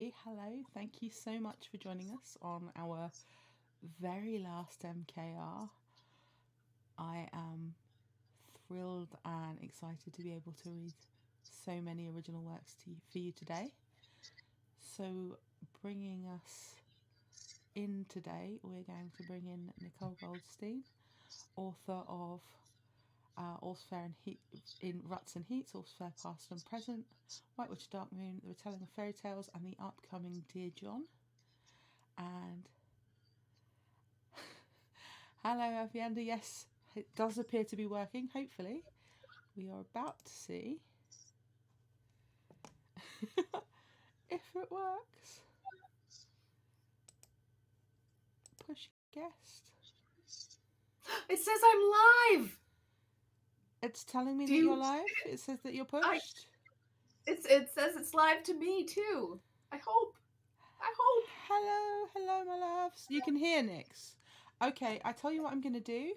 Hello, thank you so much for joining us on our very last MKR. I am thrilled and excited to be able to read so many original works for you today. So, bringing us in today, we're going to bring in Nichol Goldstein, author of All's Fair in Ruts and Heats, All's Fair Past and Present, White Witch Dark Moon, The Retelling of Fairy Tales, and the upcoming Dear John. And hello, Avienda. Yes, it does appear to be working. Hopefully, we are about to see if it works. Push guest. It says I'm live. It's telling me that you're live. It says that you're pushed. It says it's live to me too. I hope. Hello, my loves. You can hear Nix. Okay, I tell you what I'm gonna do.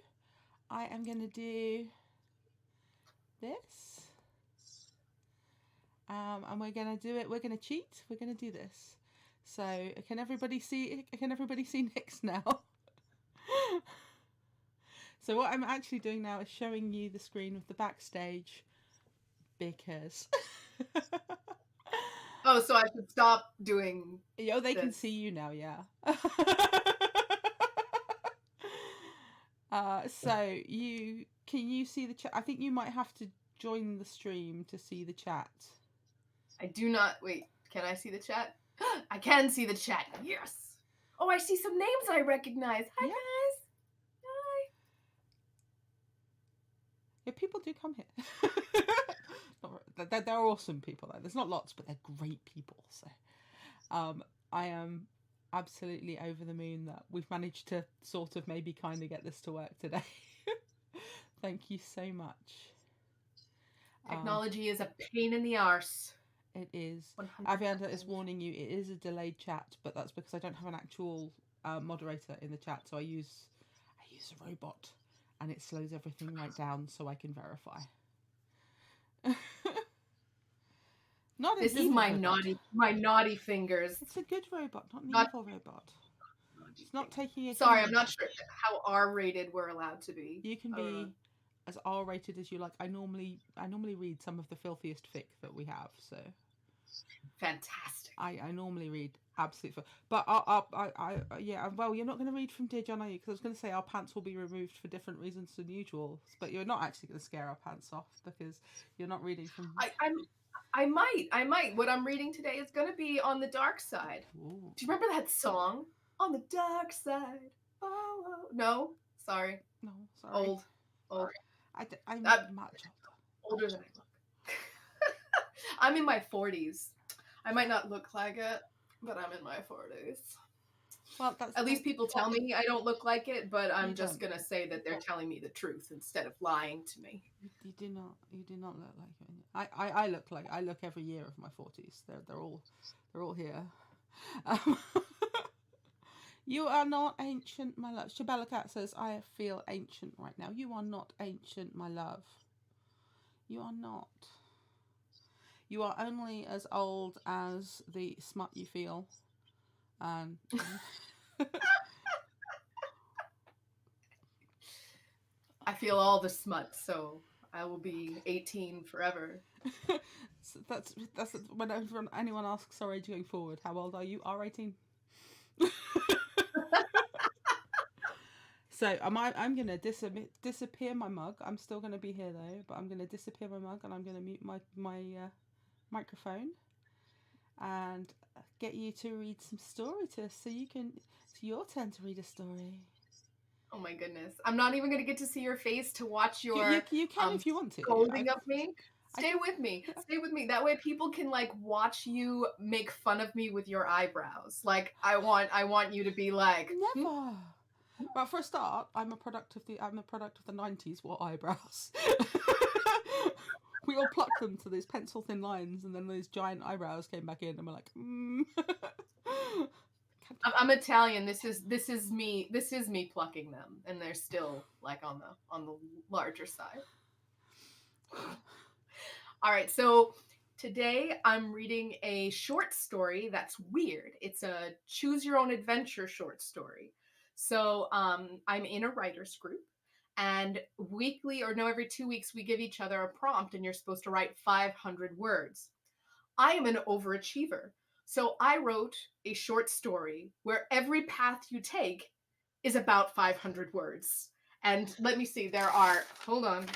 I am gonna do this. And we're gonna do it. We're gonna cheat. We're gonna do this. So can everybody see? Can everybody see Nix now? So what I'm actually doing now is showing you the screen of the backstage because. Oh, so I should stop doing. Yo, they can see you now. Yeah. So can you see the chat? I think you might have to join the stream to see the chat. I do not. Wait, can I see the chat? I can see the chat. Yes. Oh, I see some names I recognize. Hi, guys. Yeah, people do come here. They're awesome people. There's not lots, but they're great people. So, I am absolutely over the moon that we've managed to sort of maybe kind of get this to work today. Thank you so much. Technology is a pain in the arse. It is. Avianda is warning you. It is a delayed chat, but that's because I don't have an actual moderator in the chat, so I use a robot, and it slows everything right down so I can verify. Not this is my robot. naughty fingers. It's a good robot, not an evil robot. It's not taking a. Sorry, I'm not sure how R-rated we're allowed to be. You can be as R-rated as you like. I normally read some of the filthiest fic that we have, so fantastic. I normally read absolutely, but I well, you're not going to read from Dear John, are you? Because I was going to say our pants will be removed for different reasons than usual, but you're not actually going to scare our pants off because you're not reading from. I might. What I'm reading today is going to be on the dark side. Ooh. Do you remember that song? On the dark side. Oh, no, sorry. No, sorry. Old. I'm much older than I look. I'm in my 40s. I might not look like it, but I'm in my 40s. Well, at least people tell me I don't look like it, but I'm just gonna say that they're telling me the truth instead of lying to me. You do not look like it. I look every year of my 40s. They're all here. You are not ancient, my love. Chele MacCabe says, I feel ancient right now. You are not ancient, my love. You are not. You are only as old as the smut you feel. And I feel all the smut, so I will be 18 forever. So that's whenever anyone asks our age going forward, how old are you? R18. So I'm gonna disappear my mug. I'm still gonna be here though, but I'm gonna disappear my mug and I'm gonna mute my microphone and get you to read some story to us. So it's your turn to read a story. Oh my goodness! I'm not even gonna get to see your face to watch your. You can if you want to. Scolding of me. Stay with me. Stay with me. That way people can like watch you make fun of me with your eyebrows. Like I want you to be like never. Well, for a start, I'm a product of the 90s. What eyebrows? We all plucked them to those pencil thin lines, and then those giant eyebrows came back in, and we're like, I'm Italian. This is me plucking them, and they're still like on the larger side. All right, so Today I'm reading a short story that's weird. It's a choose your own adventure short story. So I'm in a writer's group, and weekly or no, every 2 weeks we give each other a prompt, and you're supposed to write 500 words. I am an overachiever. So I wrote a short story where every path you take is about 500 words. And let me see, hold on,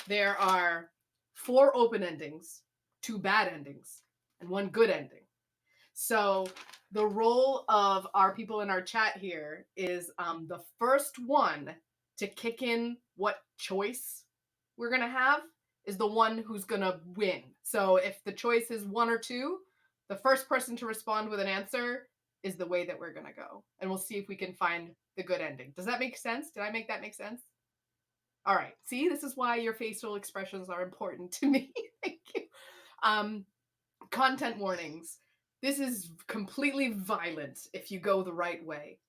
there are 4 open endings, 2 bad endings, and 1 good ending. So the role of our people in our chat here is the first one to kick in what choice we're going to have is the one who's going to win. So if the choice is 1 or 2, the first person to respond with an answer is the way that we're going to go. And we'll see if we can find the good ending. Does that make sense? Did I make that make sense? All right. See, this is why your facial expressions are important to me. Thank you. Content warnings. This is completely violent if you go the right way.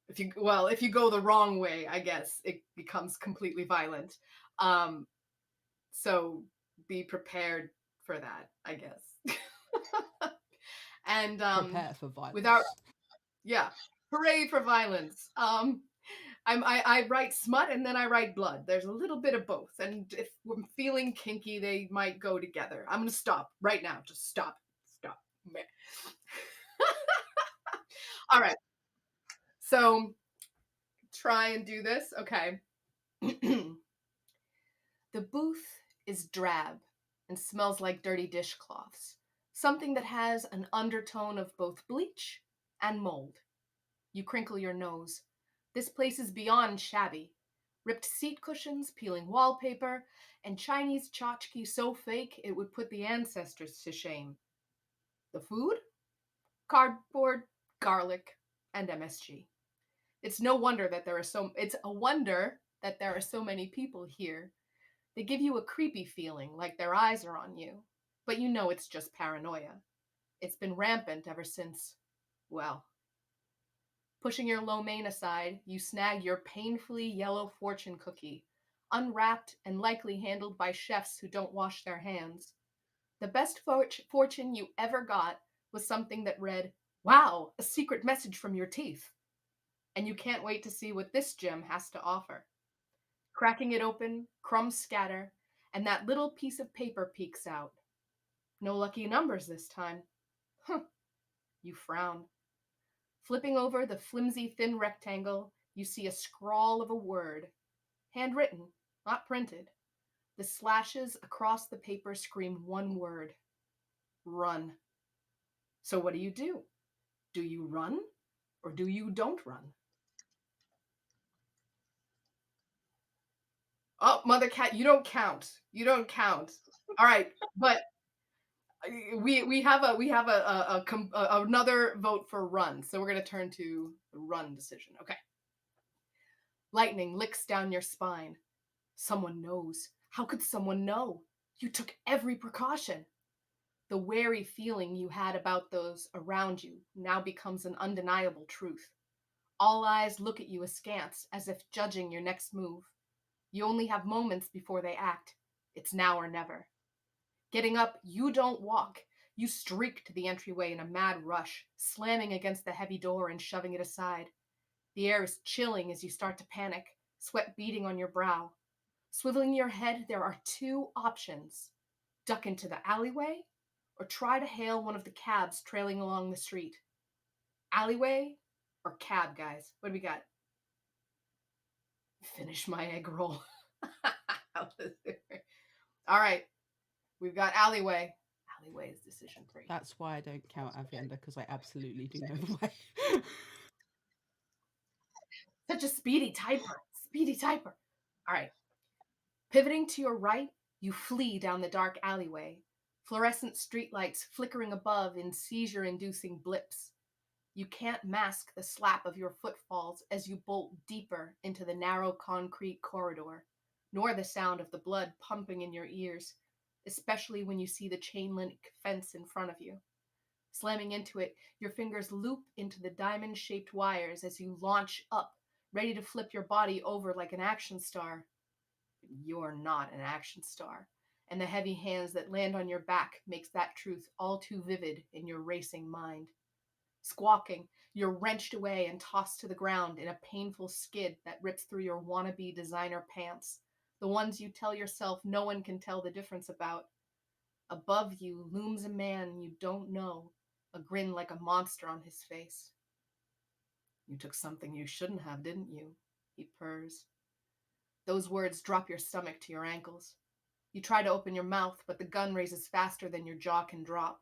If you go the wrong way, I guess it becomes completely violent. So be prepared for that, I guess. And Prepare for violence. Hooray for violence. I write smut and then I write blood. There's a little bit of both. And if I'm feeling kinky, they might go together. I'm going to stop right now. Just stop. Stop. All right. So try and do this. Okay. The booth is drab and smells like dirty dishcloths. Something that has an undertone of both bleach and mold. You crinkle your nose. This place is beyond shabby. Ripped seat cushions, peeling wallpaper, and Chinese tchotchke so fake it would put the ancestors to shame. The food? Cardboard, garlic, and MSG. It's a wonder that there are so many people here. They give you a creepy feeling, like their eyes are on you. But you know it's just paranoia. It's been rampant ever since, well, pushing your lo mein aside, you snag your painfully yellow fortune cookie, unwrapped and likely handled by chefs who don't wash their hands. The best fortune you ever got was something that read, "Wow, a secret message from your teeth." And you can't wait to see what this gem has to offer. Cracking it open, crumbs scatter, and that little piece of paper peeks out. No lucky numbers this time. Huh. You frown. Flipping over the flimsy, thin rectangle, you see a scrawl of a word. Handwritten, not printed. The slashes across the paper scream one word. Run. So what do? Do you run? Or do you don't run? Oh, MotherKat, you don't count. You don't count. All right, but we have another vote for run, so we're gonna turn to the run decision. Okay. Lightning licks down your spine. Someone knows. How could someone know? You took every precaution. The wary feeling you had about those around you now becomes an undeniable truth. All eyes look at you askance, as if judging your next move. You only have moments before they act. It's now or never. Getting up, you don't walk. You streak to the entryway in a mad rush, slamming against the heavy door and shoving it aside. The air is chilling as you start to panic, sweat beading on your brow. Swiveling your head, there are 2 options. Duck into the alleyway, or try to hail one of the cabs trailing along the street. Alleyway or cab, guys? What do we got? Finish my egg roll. All right. We've got alleyway. Alleyway is decision 3. That's why I don't count Avienda, because I absolutely do know the way. Such a speedy typer. Speedy typer. All right. Pivoting to your right, you flee down the dark alleyway. Fluorescent streetlights flickering above in seizure-inducing blips. You can't mask the slap of your footfalls as you bolt deeper into the narrow concrete corridor, nor the sound of the blood pumping in your ears, especially when you see the chain-link fence in front of you. Slamming into it, your fingers loop into the diamond-shaped wires as you launch up, ready to flip your body over like an action star. You're not an action star, and the heavy hands that land on your back makes that truth all too vivid in your racing mind. Squawking, you're wrenched away and tossed to the ground in a painful skid that rips through your wannabe designer pants, the ones you tell yourself no one can tell the difference about. Above you looms a man you don't know, a grin like a monster on his face. You took something you shouldn't have, didn't you? He purrs. Those words drop your stomach to your ankles. You try to open your mouth, but the gun raises faster than your jaw can drop.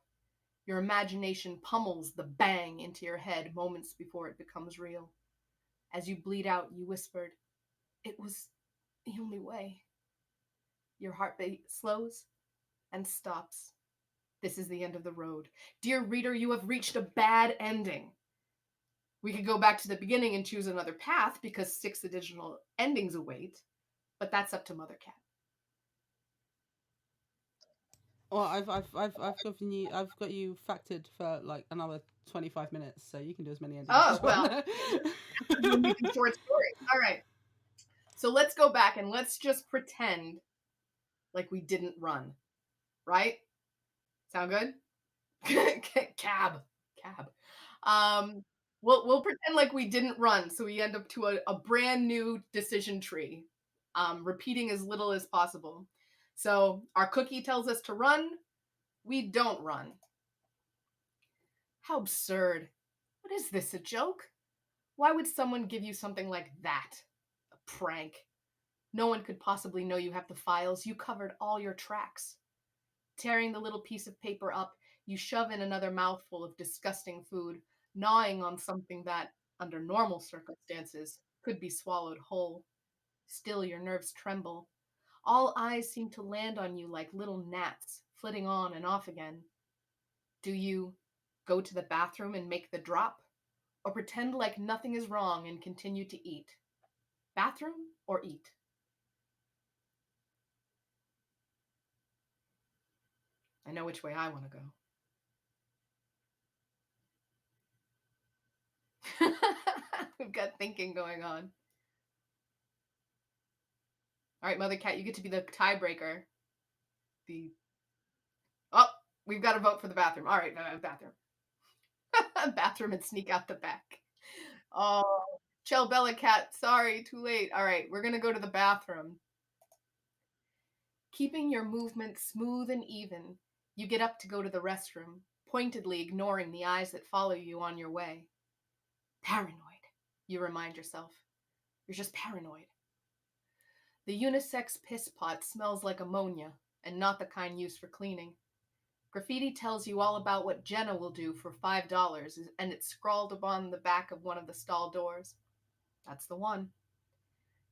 Your imagination pummels the bang into your head moments before it becomes real. As you bleed out, you whispered, "It was the only way." Your heartbeat slows and stops. This is the end of the road. Dear reader, you have reached a bad ending. We could go back to the beginning and choose another path because 6 additional endings await, but that's up to MotherKat. Well, I've got you factored for like another 25 minutes, so you can do as many endings as you want. We're making short stories. All right. So let's go back and let's just pretend like we didn't run. Right? Sound good? Cab. We'll pretend like we didn't run, so we end up to a brand new decision tree, repeating as little as possible. So our cookie tells us to run. We don't run. How absurd. What is this, a joke? Why would someone give you something like that? A prank. No one could possibly know you have the files. You covered all your tracks. Tearing the little piece of paper up, you shove in another mouthful of disgusting food, gnawing on something that, under normal circumstances, could be swallowed whole. Still, your nerves tremble. All eyes seem to land on you like little gnats, flitting on and off again. Do you go to the bathroom and make the drop, or pretend like nothing is wrong and continue to eat? Bathroom or eat? I know which way I want to go. We've got thinking going on. All right, MotherKat, you get to be the tiebreaker. We've got to vote for the bathroom. All right, bathroom. Bathroom and sneak out the back. Oh, Chele MacCabe, sorry, too late. All right, we're going to go to the bathroom. Keeping your movements smooth and even, you get up to go to the restroom, pointedly ignoring the eyes that follow you on your way. Paranoid, you remind yourself. You're just paranoid. The unisex piss pot smells like ammonia, and not the kind used for cleaning. Graffiti tells you all about what Jenna will do for $5, and it's scrawled upon the back of one of the stall doors. That's the one.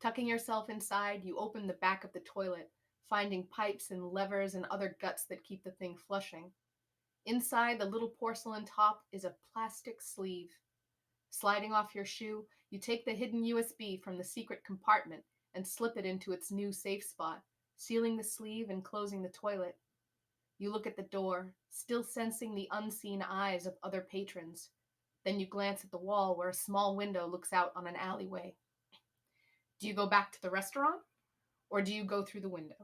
Tucking yourself inside, you open the back of the toilet, finding pipes and levers and other guts that keep the thing flushing. Inside the little porcelain top is a plastic sleeve. Sliding off your shoe, you take the hidden USB from the secret compartment and slip it into its new safe spot, sealing the sleeve and closing the toilet. You look at the door, still sensing the unseen eyes of other patrons. Then you glance at the wall where a small window looks out on an alleyway. Do you go back to the restaurant, or do you go through the window?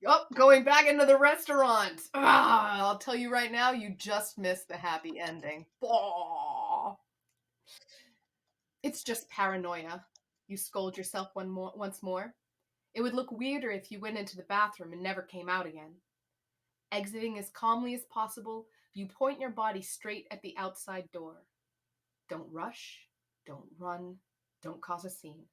Oh, going back into the restaurant. I'll tell you right now, you just missed the happy ending. Oh. It's just paranoia. You scold yourself once more. It would look weirder if you went into the bathroom and never came out again. Exiting as calmly as possible, you point your body straight at the outside door. Don't rush, don't run, don't cause a scene.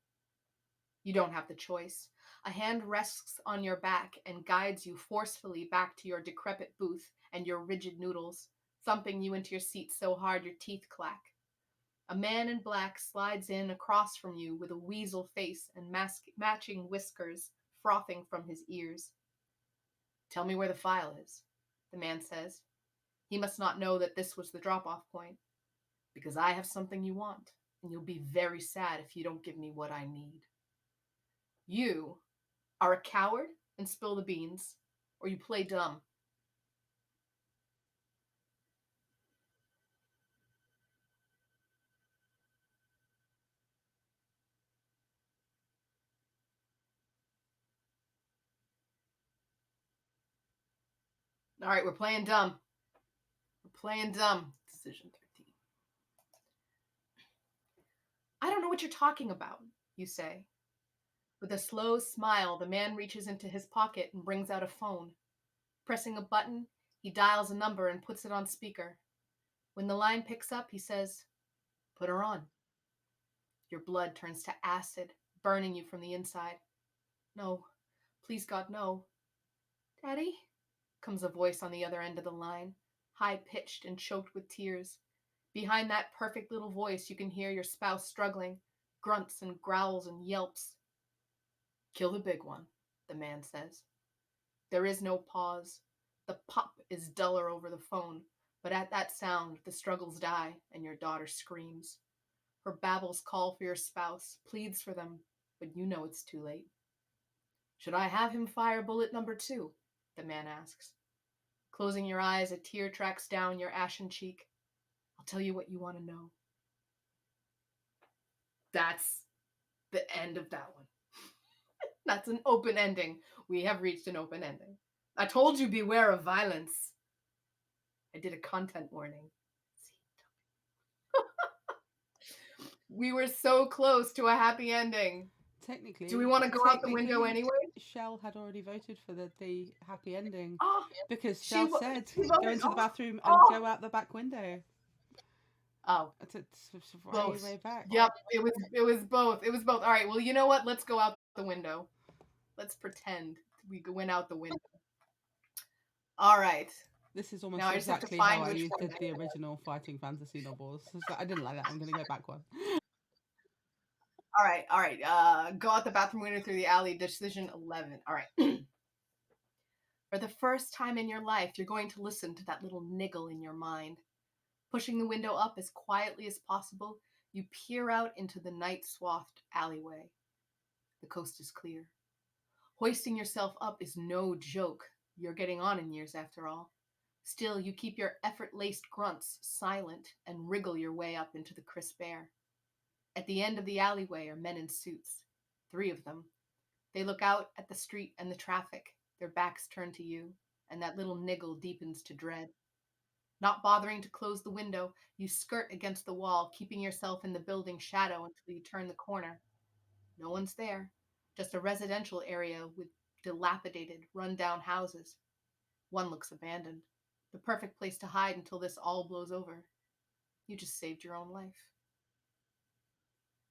You don't have the choice. A hand rests on your back and guides you forcefully back to your decrepit booth and your rigid noodles, thumping you into your seat so hard your teeth clack. A man in black slides in across from you with a weasel face and matching whiskers frothing from his ears. Tell me where the file is, the man says. He must not know that this was the drop-off point, because I have something you want, and you'll be very sad if you don't give me what I need. You are a coward and spill the beans, or you play dumb. All right, we're playing dumb. We're playing dumb. Decision 13. I don't know what you're talking about, you say. With a slow smile, the man reaches into his pocket and brings out a phone. Pressing a button, he dials a number and puts it on speaker. When the line picks up, he says, "Put her on." Your blood turns to acid, burning you from the inside. "No, please God, no." "Daddy?" comes a voice on the other end of the line, high-pitched and choked with tears. Behind that perfect little voice, you can hear your spouse struggling, grunts and growls and yelps. "Kill the big one," the man says. There is no pause. The pop is duller over the phone, but at that sound, the struggles die and your daughter screams. Her babbles call for your spouse, pleads for them, but you know it's too late. "Should I have him fire bullet number 2? The man asks. Closing your eyes, a tear tracks down your ashen cheek. "I'll tell you what you want to know." That's the end of that one. That's an open ending. We have reached an open ending. I told you, beware of violence. I did a content warning. We were so close to a happy ending. Technically, do we want to go out the window anyway? Shell had already voted for the happy ending because she Shell wa- said she go voted- into the bathroom and go out the back window. Oh, It's both. way back. Yep, it was both. It was both. All right. Well, you know what? Let's go out the window. Let's pretend we went out the window. All right. This is almost Now I just have to exactly find how I which one. did the original fighting fantasy novels. So I didn't like that. I'm going to go back one. All right. All right. Go out the bathroom window through the alley. Decision 11. All right. For the first time in your life, you're going to listen to that little niggle in your mind. Pushing the window up as quietly as possible, you peer out into the night-swathed alleyway. The coast is clear. Hoisting yourself up is no joke. You're getting on in years, after all. Still, you keep your effort-laced grunts silent and wriggle your way up into the crisp air. At the end of the alleyway are men in suits. 3 of them. They look out at the street and the traffic, their backs turned to you, and that little niggle deepens to dread. Not bothering to close the window, you skirt against the wall, keeping yourself in the building shadow until you turn the corner. No one's there, just a residential area with dilapidated, run-down houses. One looks abandoned. The perfect place to hide until this all blows over. You just saved your own life.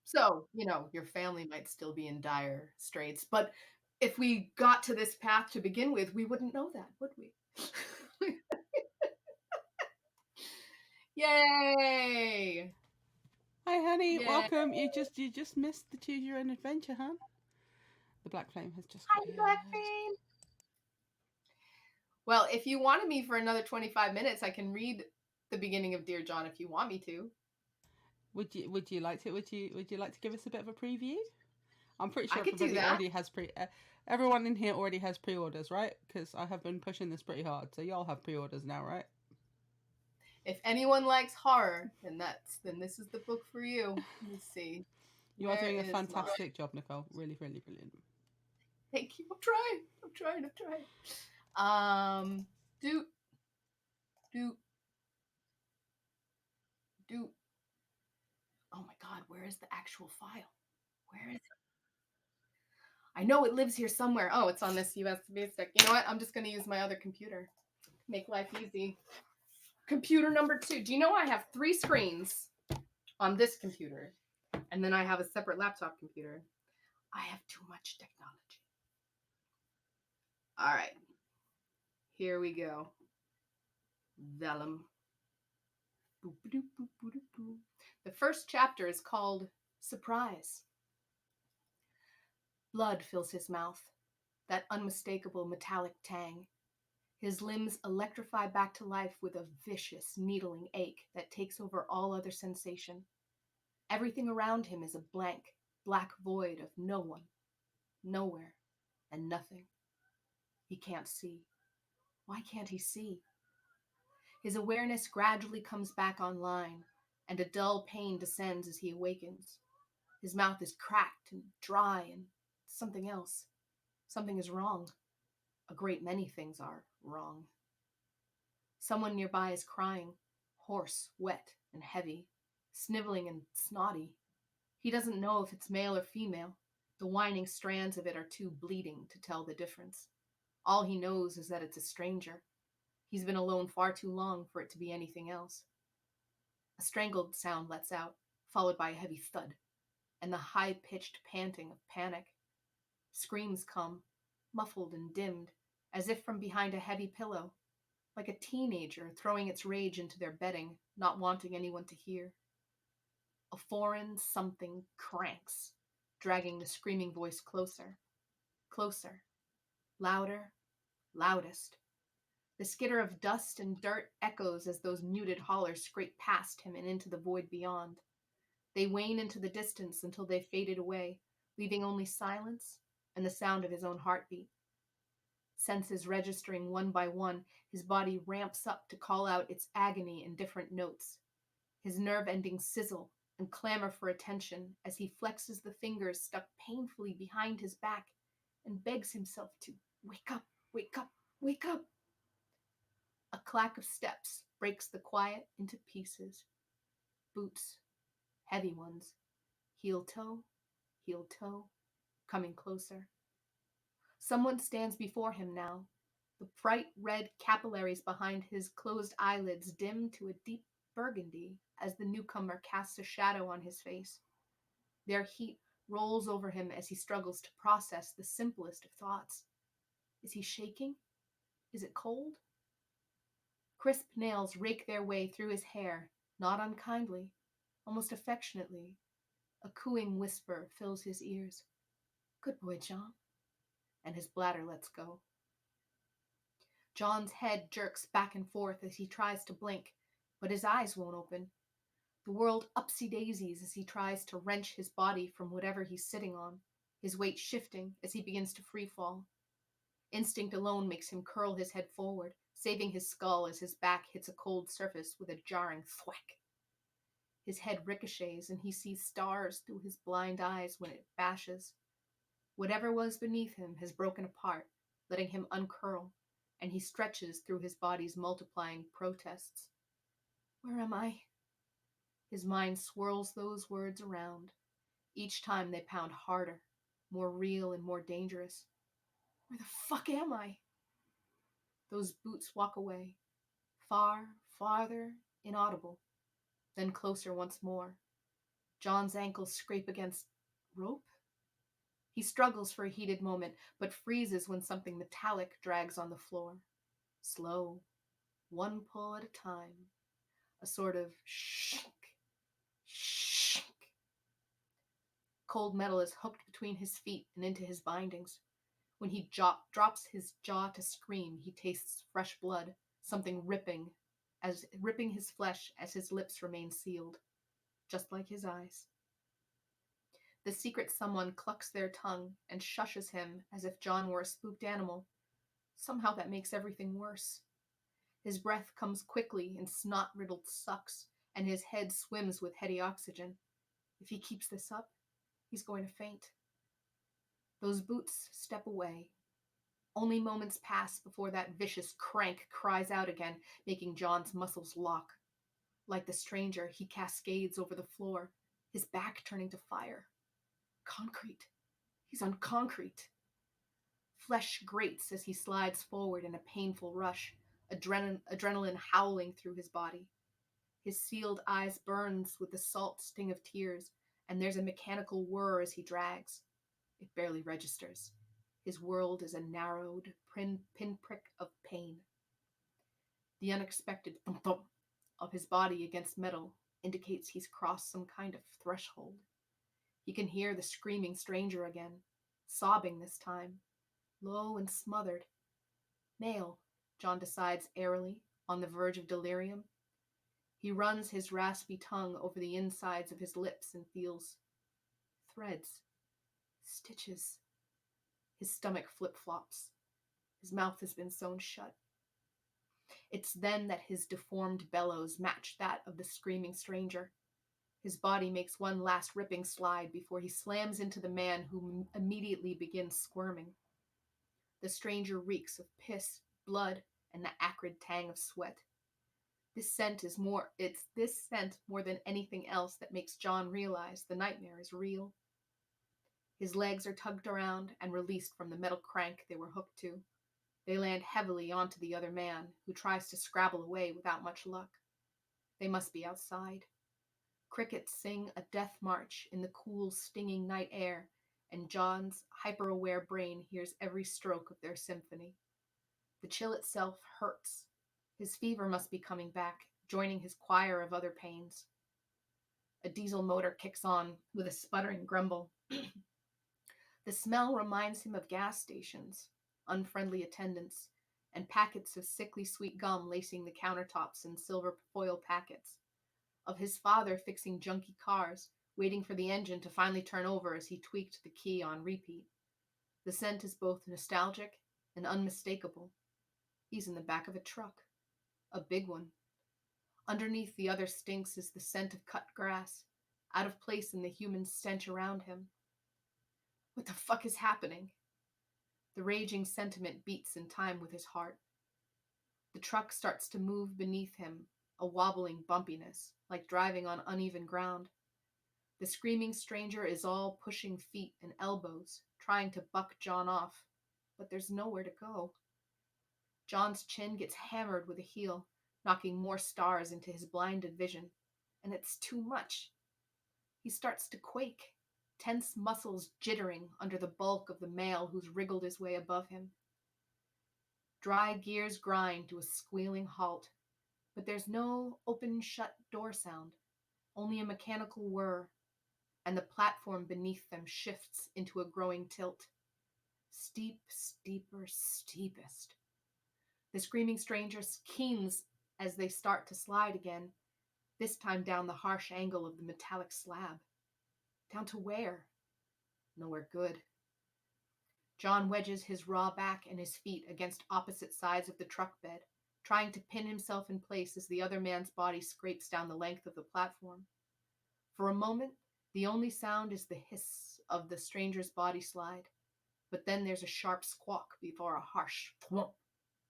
So, your family might still be in dire straits, but if we got to this path to begin with, we wouldn't know that, would we? Yay! Hi, honey. Yay. Welcome. You just missed the choose your own adventure, huh? The black flame has just Hi, got here. Black Flame. Well, if you wanted me for another 25 minutes, I can read the beginning of Dear John if you want me to. Would you like to? Would you like to give us a bit of a preview? I'm pretty sure I could do everybody that. already has everyone in here already has pre-orders, right? Because I have been pushing this pretty hard, so y'all have pre-orders now, right? If anyone likes horror, then this is the book for you. Let me see. You are doing a fantastic job, Nichol. Really, really brilliant. Thank you. I'm trying. Do. Oh my God, where is the actual file? Where is it? I know it lives here somewhere. Oh, it's on this USB stick. You know what? I'm just going to use my other computer. Make life easy. Computer number 2. Do you know I have 3 screens on this computer? And then I have a separate laptop computer. I have too much technology. All right. Here we go. Vellum. The first chapter is called Surprise. Blood fills his mouth, that unmistakable metallic tang. His limbs electrify back to life with a vicious, needling ache that takes over all other sensation. Everything around him is a blank, black void of no one, nowhere, and nothing. He can't see. Why can't he see? His awareness gradually comes back online, and a dull pain descends as he awakens. His mouth is cracked and dry, and something else. Something is wrong. A great many things are wrong. Someone nearby is crying, hoarse, wet, and heavy, sniveling and snotty. He doesn't know if it's male or female. The whining strands of it are too bleeding to tell the difference. All he knows is that it's a stranger. He's been alone far too long for it to be anything else. A strangled sound lets out, followed by a heavy thud, and the high-pitched panting of panic. Screams come, muffled and dimmed, as if from behind a heavy pillow, like a teenager throwing its rage into their bedding, not wanting anyone to hear. A foreign something cranks, dragging the screaming voice closer, closer, louder, loudest. The skitter of dust and dirt echoes as those muted hollers scrape past him and into the void beyond. They wane into the distance until they faded away, leaving only silence and the sound of his own heartbeat. Senses registering one by one, his body ramps up to call out its agony in different notes. His nerve-endings sizzle and clamor for attention as he flexes the fingers stuck painfully behind his back and begs himself to wake up, wake up, wake up. A clack of steps breaks the quiet into pieces. Boots, heavy ones, heel toe, coming closer. Someone stands before him now, the bright red capillaries behind his closed eyelids dim to a deep burgundy as the newcomer casts a shadow on his face. Their heat rolls over him as he struggles to process the simplest of thoughts. Is he shaking? Is it cold? Crisp nails rake their way through his hair, not unkindly, almost affectionately. A cooing whisper fills his ears. Good boy, John. And his bladder lets go. John's head jerks back and forth as he tries to blink, but his eyes won't open. The world upsy-daisies as he tries to wrench his body from whatever he's sitting on, his weight shifting as he begins to free-fall. Instinct alone makes him curl his head forward, saving his skull as his back hits a cold surface with a jarring thwack. His head ricochets and he sees stars through his blind eyes when it bashes. Whatever was beneath him has broken apart, letting him uncurl, and he stretches through his body's multiplying protests. Where am I? His mind swirls those words around. Each time they pound harder, more real and more dangerous. Where the fuck am I? Those boots walk away. Far, farther, inaudible. Then closer once more. John's ankles scrape against rope? He struggles for a heated moment, but freezes when something metallic drags on the floor. Slow, one pull at a time. A sort of shink, shink. Cold metal is hooked between his feet and into his bindings. When he drops his jaw to scream, he tastes fresh blood, something ripping his flesh as his lips remain sealed, just like his eyes. The secret someone clucks their tongue and shushes him as if John were a spooked animal. Somehow that makes everything worse. His breath comes quickly in snot-riddled sucks, and his head swims with heady oxygen. If he keeps this up, he's going to faint. Those boots step away. Only moments pass before that vicious crank cries out again, making John's muscles lock. Like the stranger, he cascades over the floor, his back turning to fire. Concrete. He's on concrete. Flesh grates as he slides forward in a painful rush, adrenaline howling through his body. His sealed eyes burns with the salt sting of tears, and there's a mechanical whir as he drags. It barely registers. His world is a narrowed pinprick of pain. The unexpected thump-thump of his body against metal indicates he's crossed some kind of threshold. He can hear the screaming stranger again, sobbing this time, low and smothered. Male, John decides airily, on the verge of delirium. He runs his raspy tongue over the insides of his lips and feels threads, stitches. His stomach flip-flops. His mouth has been sewn shut. It's then that his deformed bellows match that of the screaming stranger. His body makes one last ripping slide before he slams into the man who immediately begins squirming. The stranger reeks of piss, blood, and the acrid tang of sweat. This scent more than anything else that makes John realize the nightmare is real. His legs are tugged around and released from the metal crank they were hooked to. They land heavily onto the other man, who tries to scrabble away without much luck. They must be outside. Crickets sing a death march in the cool, stinging night air, and John's hyper-aware brain hears every stroke of their symphony. The chill itself hurts. His fever must be coming back, joining his choir of other pains. A diesel motor kicks on with a sputtering grumble. The smell reminds him of gas stations, unfriendly attendants, and packets of sickly sweet gum lacing the countertops in silver foil packets. Of his father fixing junky cars, waiting for the engine to finally turn over as he tweaked the key on repeat. The scent is both nostalgic and unmistakable. He's in the back of a truck. A big one. Underneath the other stinks is the scent of cut grass, out of place in the human stench around him. What the fuck is happening? The raging sentiment beats in time with his heart. The truck starts to move beneath him, a wobbling bumpiness, like driving on uneven ground. The screaming stranger is all pushing feet and elbows, trying to buck John off, but there's nowhere to go. John's chin gets hammered with a heel, knocking more stars into his blinded vision, and it's too much. He starts to quake, tense muscles jittering under the bulk of the male who's wriggled his way above him. Dry gears grind to a squealing halt, but there's no open-shut door sound, only a mechanical whir, and the platform beneath them shifts into a growing tilt. Steep, steeper, steepest. The screaming stranger keens as they start to slide again, this time down the harsh angle of the metallic slab. Down to where? Nowhere good. John wedges his raw back and his feet against opposite sides of the truck bed, trying to pin himself in place as the other man's body scrapes down the length of the platform. For a moment, the only sound is the hiss of the stranger's body slide, but then there's a sharp squawk before a harsh thwomp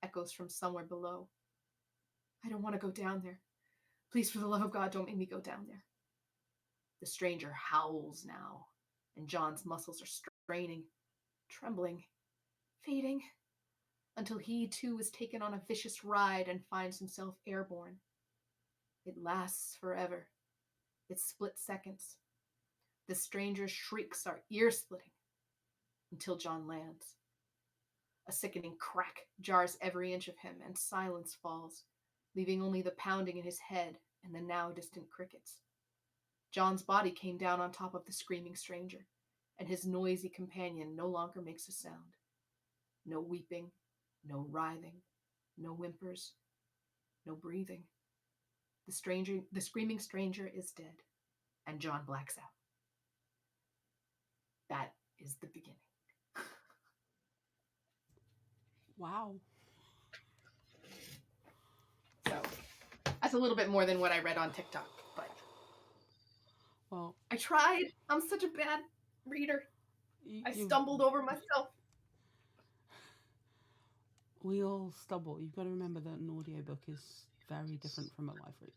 echoes from somewhere below. I don't want to go down there. Please, for the love of God, don't make me go down there. The stranger howls now, and John's muscles are straining, trembling, fading, until he too is taken on a vicious ride and finds himself airborne. It lasts forever. It's split seconds. The stranger's shrieks are ear-splitting until John lands. A sickening crack jars every inch of him, and silence falls, leaving only the pounding in his head and the now distant crickets. John's body came down on top of the screaming stranger, and his noisy companion no longer makes a sound. No weeping, no writhing, no whimpers, no breathing. The screaming stranger is dead, and John blacks out. That is the beginning. Wow. So, that's a little bit more than what I read on TikTok, but well, I tried. I'm such a bad reader. I stumbled over myself. We all stumble. You've got to remember that an audiobook is very different from a live read.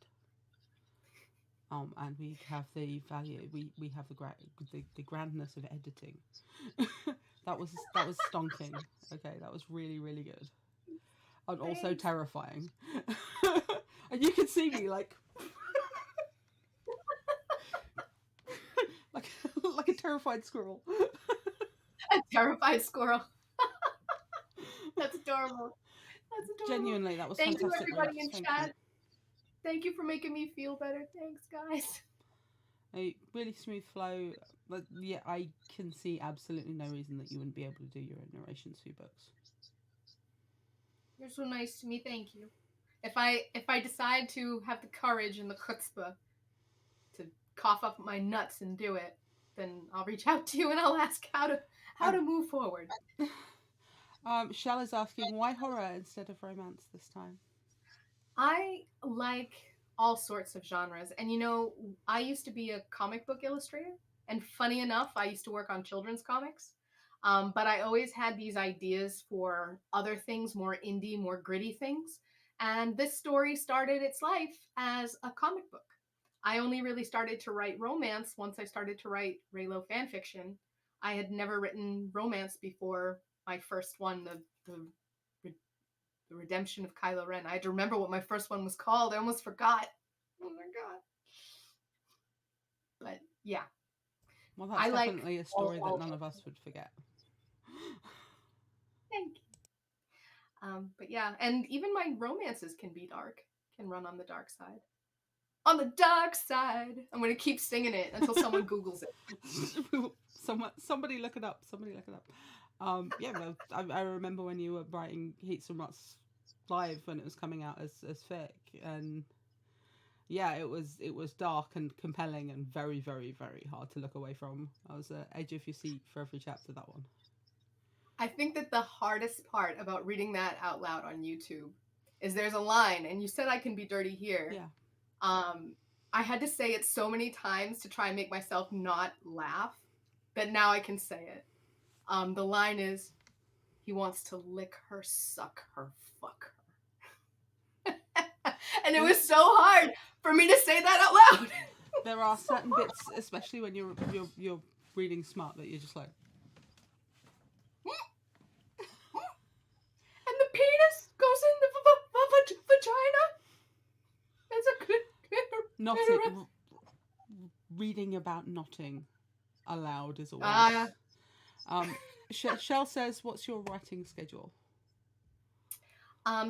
And we have the value. We have the grandness of editing. that was stonking. Okay, that was really, really good. And also terrifying. And you can see me like like a terrified squirrel. A terrified squirrel. That's adorable. That's adorable. Genuinely, that was fantastic. Thank you, everybody in chat. Thank you for making me feel better. Thanks, guys. A really smooth flow. But yeah, I can see absolutely no reason that you wouldn't be able to do your own narrations for your books. You're so nice to me. Thank you. If I decide to have the courage and the chutzpah to cough up my nuts and do it, then I'll reach out to you and I'll ask how to move forward. Shell is asking, why horror instead of romance this time? I like all sorts of genres. And I used to be a comic book illustrator. And funny enough, I used to work on children's comics. But I always had these ideas for other things, more indie, more gritty things. And this story started its life as a comic book. I only really started to write romance once I started to write Raylo fan fiction. I had never written romance before my first one, the Redemption of Kylo Ren. I had to remember what my first one was called. I almost forgot. Oh my god. But yeah. Well, that's definitely a story that none of us would forget. Thank you. But yeah, and even my romances can be dark, can run on the dark side. On the dark side. I'm going to keep singing it until someone Googles it. Somebody look it up. Somebody look it up. Yeah, well, I remember when you were writing Heats and Ruts live when it was coming out as fic, and yeah, it was dark and compelling and very, very, very hard to look away from. I was edge of your seat for every chapter, that one. I think that the hardest part about reading that out loud on YouTube is there's a line, and you said I can be dirty here. Yeah. I had to say it so many times to try and make myself not laugh that now I can say it. The line is, he wants to lick her, suck her, fuck her. And it was so hard for me to say that out loud. There are certain bits, especially when you're reading smart, that you're just like, and the penis goes in the vagina. It's a good. Knotting. Reading about knotting aloud is always. Shell says, "What's your writing schedule?"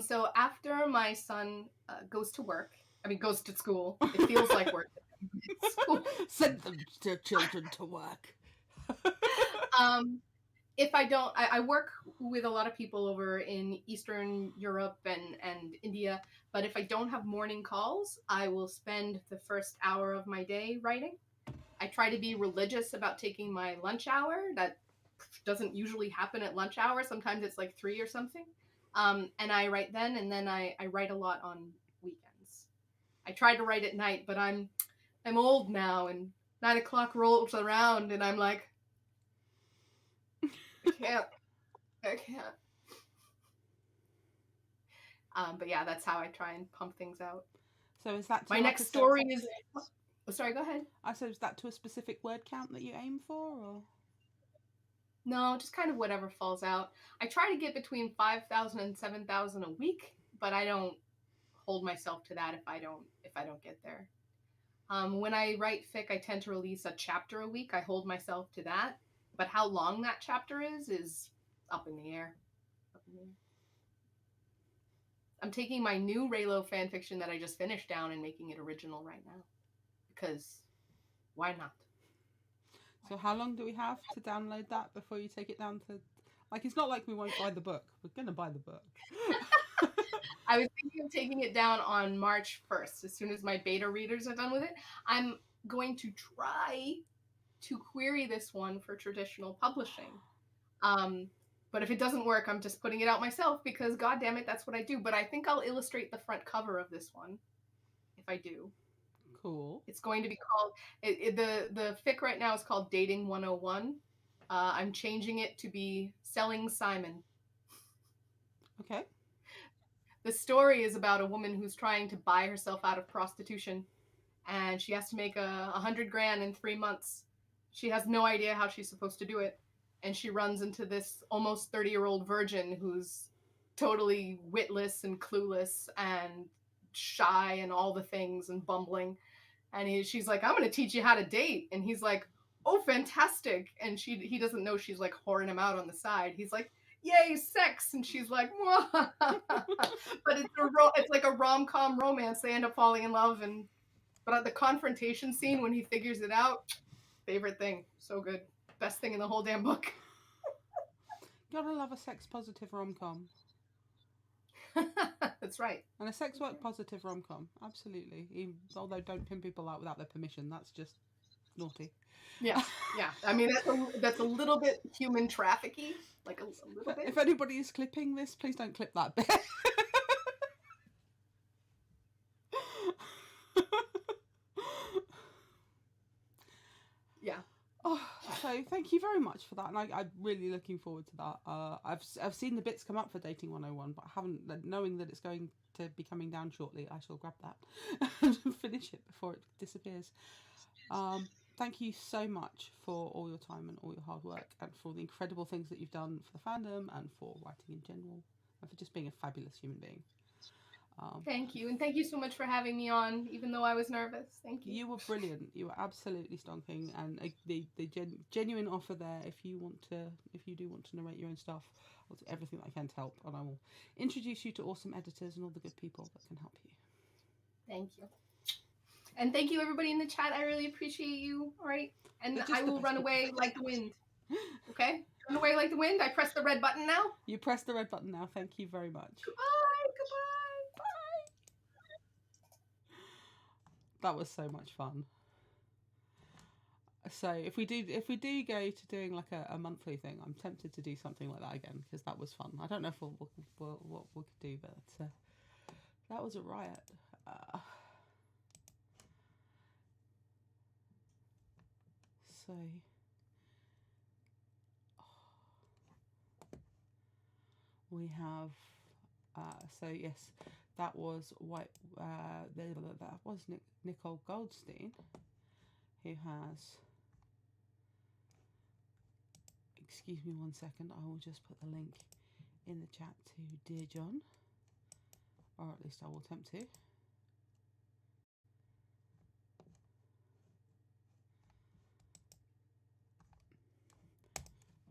So after my son goes to school. It feels like work. Send them their children to work. If I don't, I work with a lot of people over in Eastern Europe and India, but if I don't have morning calls, I will spend the first hour of my day writing. I try to be religious about taking my lunch hour. That doesn't usually happen at lunch hour. Sometimes it's like 3 or something. And I write then, and then I write a lot on weekends. I try to write at night, but I'm old now, and 9 o'clock rolls around, and I'm like, I can't. But yeah, that's how I try and pump things out. So is that my next story is? Oh, sorry, go ahead. I said, is that to a specific word count that you aim for, or? No, just kind of whatever falls out. I try to get between 5,000 and 7,000 a week, but I don't hold myself to that if I don't get there. When I write fic, I tend to release a chapter a week. I hold myself to that, but how long that chapter is up in the air. I'm taking my new Raylo fanfiction that I just finished down and making it original right now, because why not? So how long do we have to download that before you take it down to... Like, it's not like we won't buy the book. We're going to buy the book. I was thinking of taking it down on March 1st, as soon as my beta readers are done with it. I'm going to try to query this one for traditional publishing. But if it doesn't work, I'm just putting it out myself because, God damn it, that's what I do. But I think I'll illustrate the front cover of this one, if I do. Cool. It's going to be called, the fic right now is called Dating 101. I'm changing it to be Selling Simon. Okay. The story is about a woman who's trying to buy herself out of prostitution, and she has to make $100,000 in 3 months. She has no idea how she's supposed to do it, and she runs into this almost 30-year-old virgin who's totally witless and clueless and shy and all the things and bumbling. And she's like, I'm going to teach you how to date. And he's like, oh, fantastic. And he doesn't know she's like whoring him out on the side. He's like, yay, sex. And she's like, wah. But it's like a rom-com romance. They end up falling in love. But at the confrontation scene when he figures it out, favorite thing. So good. Best thing in the whole damn book. Gotta love a sex-positive rom-com. That's right. And a sex work positive rom-com, absolutely. Although don't pin people out without their permission, that's just naughty. Yeah. I mean, that's a little bit human trafficking, like a little bit. If anybody is clipping this, please don't clip that bit. Yeah. Oh. So thank you very much for that, and I'm really looking forward to that. I've seen the bits come up for Dating 101, but I haven't. Knowing that it's going to be coming down shortly, I shall grab that and finish it before it disappears. Thank you so much for all your time and all your hard work, and for the incredible things that you've done for the fandom and for writing in general, and for just being a fabulous human being. Thank you, and thank you so much for having me on, even though I was nervous. Thank you. You were brilliant. You were absolutely stonking, and the genuine offer there. If you do want to narrate your own stuff, I'll do everything that I can to help, and I will introduce you to awesome editors and all the good people that can help you. Thank you, and thank you everybody in the chat. I really appreciate you. All right, and I will run away like the wind. Okay, run away like the wind. I press the red button now. You press the red button now. Thank you very much. Goodbye. Bye. That was so much fun. So if we do go to doing like a monthly thing, I'm tempted to do something like that again, because that was fun. I don't know if what we could do, but that was a riot. So we have so yes, that was that was Nichol Goldstein, who has, excuse me 1 second, I will just put the link in the chat to Dear John, or at least I will attempt to.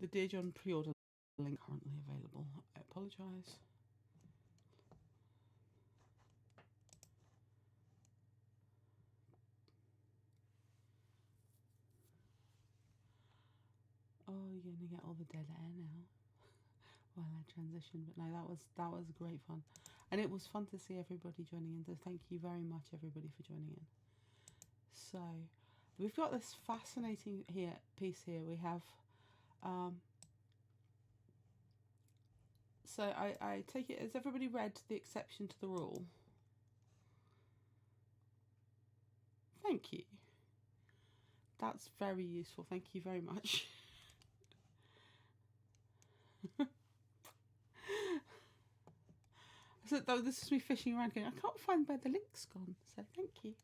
The Dear John pre-order link currently available. I apologise. Oh, you're gonna get all the dead air now while I transition. But no, that was great fun, and it was fun to see everybody joining in. So thank you very much, everybody, for joining in. So we've got this fascinating piece here. We have. So I take it, has everybody read The Exception to the Rule? Thank you. That's very useful. Thank you very much. So though this is me fishing around going, I can't find where the link's gone, so thank you.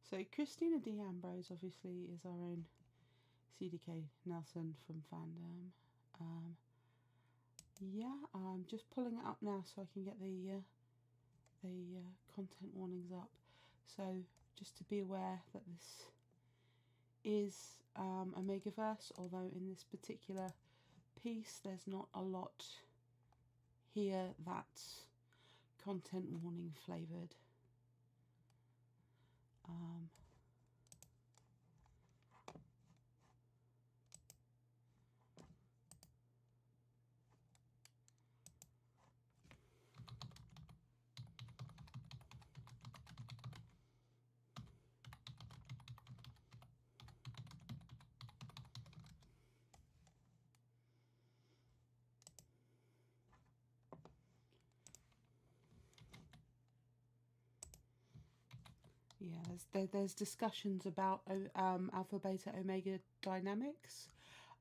So Christina D. Ambrose obviously is our own CDK Nelson from fandom. Yeah, I'm just pulling it up now so I can get the content warnings up. So just to be aware that this is a Megaverse, although in this particular piece there's not a lot here that's content warning flavoured. Yeah, there's discussions about alpha, beta, omega dynamics,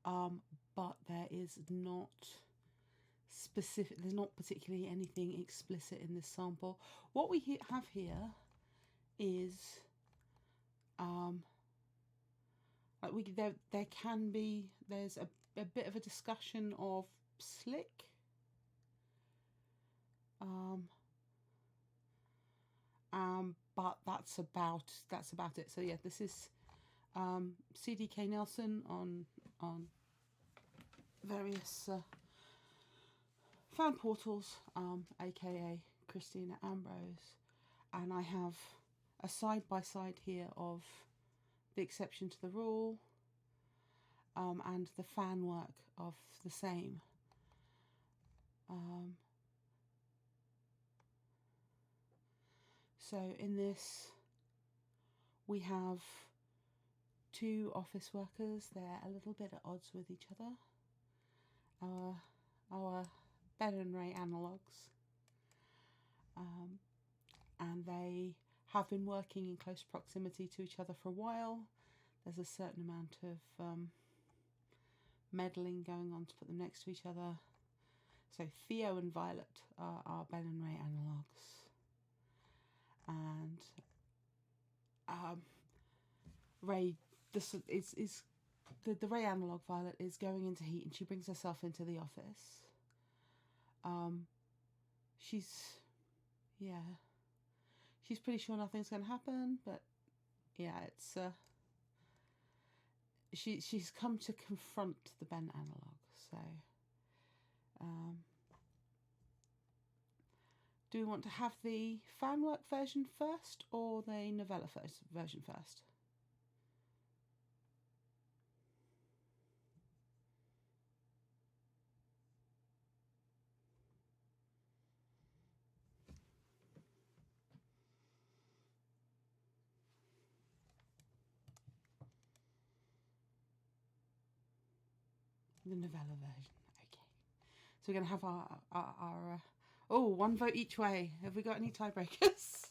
but there is not specific. There's not particularly anything explicit in this sample. What we have here is, like there can be, there's a bit of a discussion of slick. But that's about it. So yeah, this is CDK Nelson on various fan portals, aka Christina Ambrose, and I have a side-by-side here of The Exception to the Rule and the fan work of the same. So in this, we have two office workers. They're a little bit at odds with each other. Our Ben and Ray analogues. And they have been working in close proximity to each other for a while. There's a certain amount of meddling going on to put them next to each other. So Theo and Violet are Ben and Ray analogues. And Ray, the Ray analogue Violet is going into heat, and she brings herself into the office. She's pretty sure nothing's going to happen, but yeah, it's she's come to confront the Ben analogue. So do we want to have the fan work version first or the novella version first? The novella version. Okay. So we're going to have our one vote each way. Have we got any tiebreakers?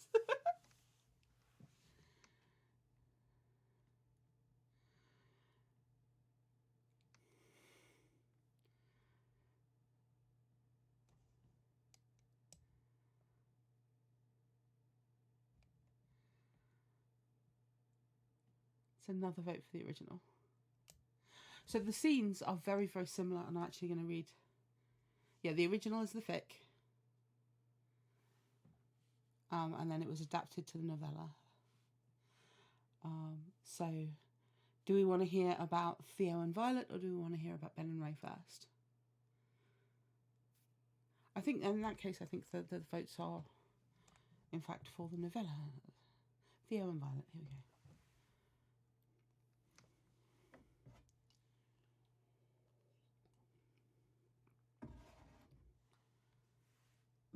It's another vote for the original. So the scenes are very, very similar, and I'm actually going to read. Yeah, the original is the fic. And then it was adapted to the novella. So do we want to hear about Theo and Violet, or do we want to hear about Ben and Ray first? I think in that case, I think the votes are, in fact, for the novella. Theo and Violet, here we go.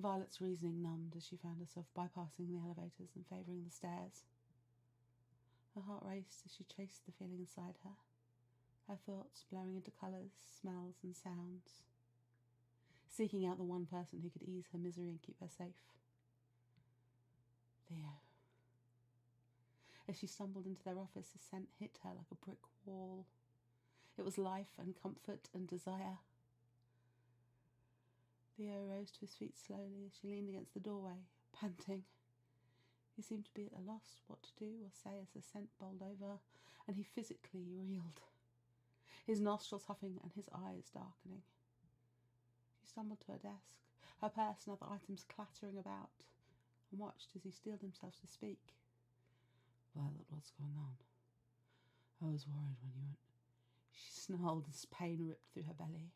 Violet's reasoning numbed as she found herself bypassing the elevators and favouring the stairs. Her heart raced as she chased the feeling inside her, her thoughts blurring into colours, smells and sounds, seeking out the one person who could ease her misery and keep her safe. Theo. As she stumbled into their office, a scent hit her like a brick wall. It was life and comfort and desire. Theo rose to his feet slowly as she leaned against the doorway, panting. He seemed to be at a loss what to do or say as the scent bowled over, and he physically reeled, his nostrils huffing and his eyes darkening. She stumbled to her desk, her purse and other items clattering about, and watched as he steeled himself to speak. Violet, what's going on? I was worried when you went. She snarled as pain ripped through her belly.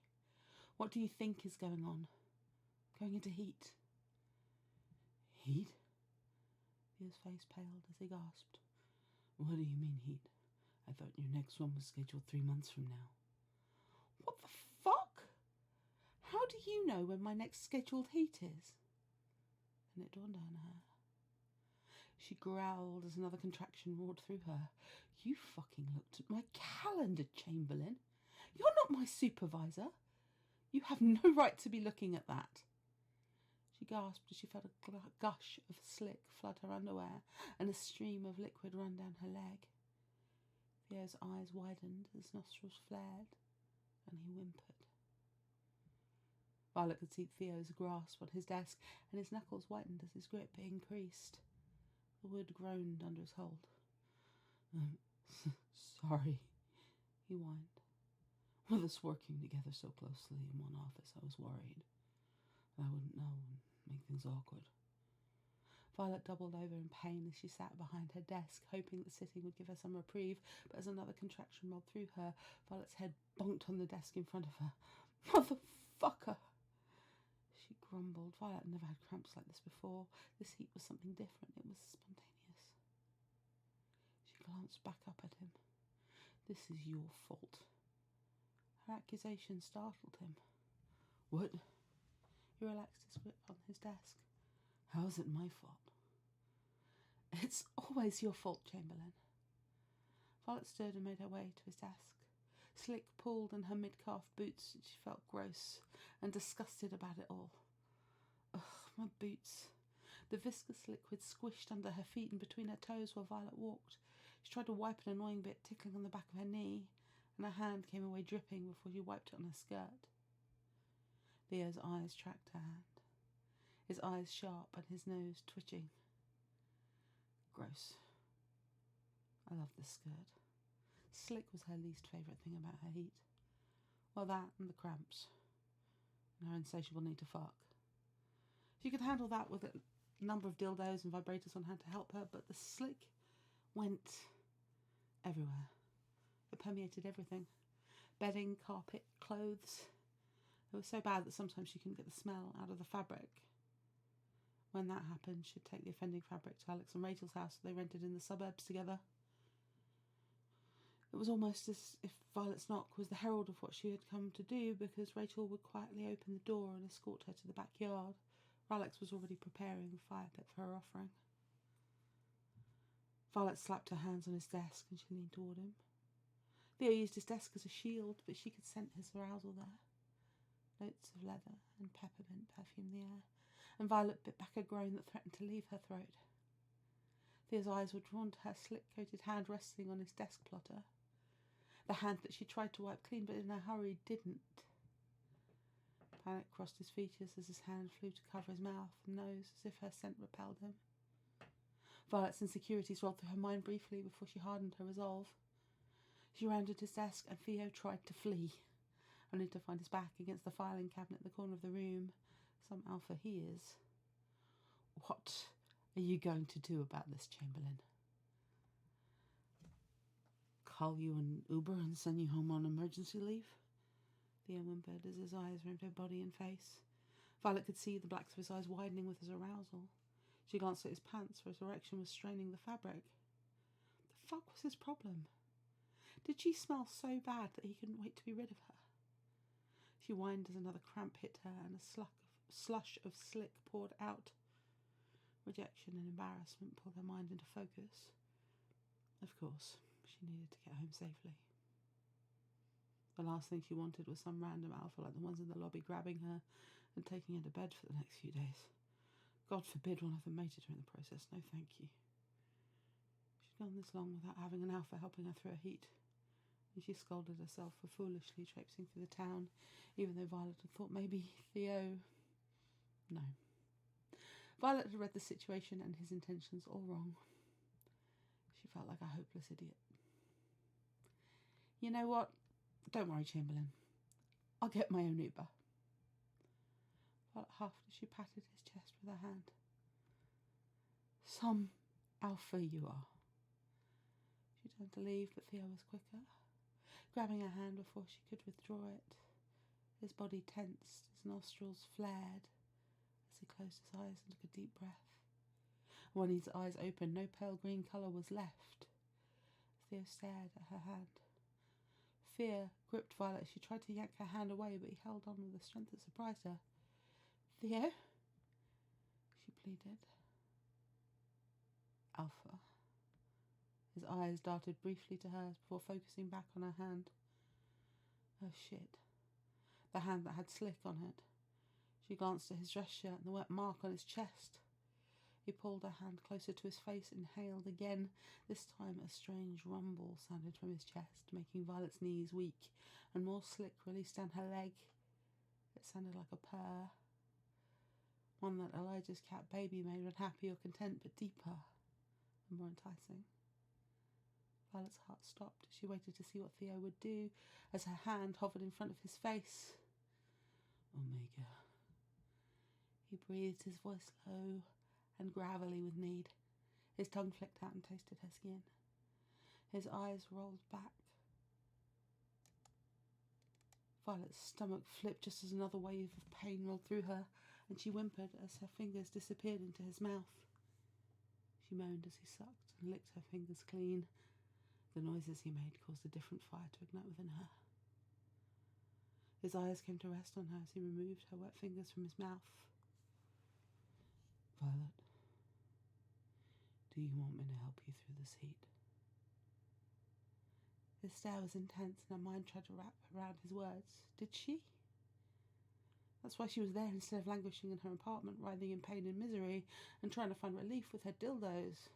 What do you think is going on? Going into heat. Heat? His face paled as he gasped. What do you mean heat? I thought your next one was scheduled 3 months from now. What the fuck? How do you know when my next scheduled heat is? And it dawned on her. She growled as another contraction roared through her. You fucking looked at my calendar, Chamberlain. You're not my supervisor. You have no right to be looking at that. She gasped as she felt a gush of slick flood her underwear and a stream of liquid run down her leg. Theo's eyes widened, his nostrils flared, and he whimpered. Violet could see Theo's grasp on his desk, and his knuckles whitened as his grip increased. The wood groaned under his hold. Sorry, he whined. With us working together so closely in one office, I was worried I wouldn't know and make things awkward. Violet doubled over in pain as she sat behind her desk, hoping that sitting would give her some reprieve, but as another contraction rolled through her, Violet's head bonked on the desk in front of her. Motherfucker! She grumbled. Violet never had cramps like this before. This heat was something different. It was spontaneous. She glanced back up at him. This is your fault. Her accusation startled him. What? He relaxed his grip on his desk. How is it my fault? It's always your fault, Chamberlain. Violet stood and made her way to his desk. Slick pulled in her mid-calf boots and she felt gross and disgusted about it all. Ugh, my boots. The viscous liquid squished under her feet and between her toes while Violet walked. She tried to wipe an annoying bit tickling on the back of her knee, and her hand came away dripping before she wiped it on her skirt. Theo's eyes tracked her hand, his eyes sharp and his nose twitching. Gross. I love this skirt. Slick was her least favourite thing about her heat. Well, that and the cramps. And her insatiable need to fuck. She could handle that with a number of dildos and vibrators on hand to help her, but the slick went everywhere. It permeated everything. Bedding, carpet, clothes. It was so bad that sometimes she couldn't get the smell out of the fabric. When that happened, she'd take the offending fabric to Alex and Rachel's house that they rented in the suburbs together. It was almost as if Violet's knock was the herald of what she had come to do, because Rachel would quietly open the door and escort her to the backyard, where Alex was already preparing the fire pit for her offering. Violet slapped her hands on his desk and she leaned toward him. Theo used his desk as a shield, but she could scent his arousal there. Notes of leather and peppermint perfumed the air, and Violet bit back a groan that threatened to leave her throat. Theo's eyes were drawn to her slick-coated hand resting on his desk plotter. The hand that she tried to wipe clean but in a hurry didn't. Panic crossed his features as his hand flew to cover his mouth and nose as if her scent repelled him. Violet's insecurities rolled through her mind briefly before she hardened her resolve. She rounded his desk and Theo tried to flee, only to find his back against the filing cabinet at the corner of the room. Some alpha he is. What are you going to do about this, Chamberlain? Call you an Uber and send you home on emergency leave? Theo whimpered as his eyes roamed her body and face. Violet could see the blacks of his eyes widening with his arousal. She glanced at his pants, where his erection was straining the fabric. The fuck was his problem? Did she smell so bad that he couldn't wait to be rid of her? She whined as another cramp hit her and a slush of slick poured out. Rejection and embarrassment pulled her mind into focus. Of course, she needed to get home safely. The last thing she wanted was some random alpha like the ones in the lobby grabbing her and taking her to bed for the next few days. God forbid one of them mated her in the process. No thank you. She'd gone this long without having an alpha helping her through her heat, and she scolded herself for foolishly traipsing through the town, even though Violet had thought maybe Theo... No. Violet had read the situation and his intentions all wrong. She felt like a hopeless idiot. You know what? Don't worry, Chamberlain. I'll get my own Uber. Violet huffed as she patted his chest with her hand. Some alpha you are. She turned to leave, but Theo was quicker, grabbing her hand before she could withdraw it. His body tensed, his nostrils flared as he closed his eyes and took a deep breath. When his eyes opened, no pale green colour was left. Theo stared at her hand. Fear gripped Violet as she tried to yank her hand away, but he held on with a strength that surprised her. Theo? She pleaded. Alpha. His eyes darted briefly to hers before focusing back on her hand. Oh shit. The hand that had Slick on it. She glanced at his dress shirt and the wet mark on his chest. He pulled her hand closer to his face and inhaled again. This time a strange rumble sounded from his chest, making Violet's knees weak, and more Slick released down her leg. It sounded like a purr. One that Elijah's cat baby made when happy or content, but deeper and more enticing. Violet's heart stopped as she waited to see what Theo would do as her hand hovered in front of his face. Omega. He breathed, his voice low and gravelly with need. His tongue flicked out and tasted her skin. His eyes rolled back. Violet's stomach flipped just as another wave of pain rolled through her, and she whimpered as her fingers disappeared into his mouth. She moaned as he sucked and licked her fingers clean. The noises he made caused a different fire to ignite within her. His eyes came to rest on her as he removed her wet fingers from his mouth. Violet, Do you want me to help you through this heat? His stare was intense and her mind tried to wrap around his words. Did she? That's why she was there instead of languishing in her apartment, writhing in pain and misery and trying to find relief with her dildos.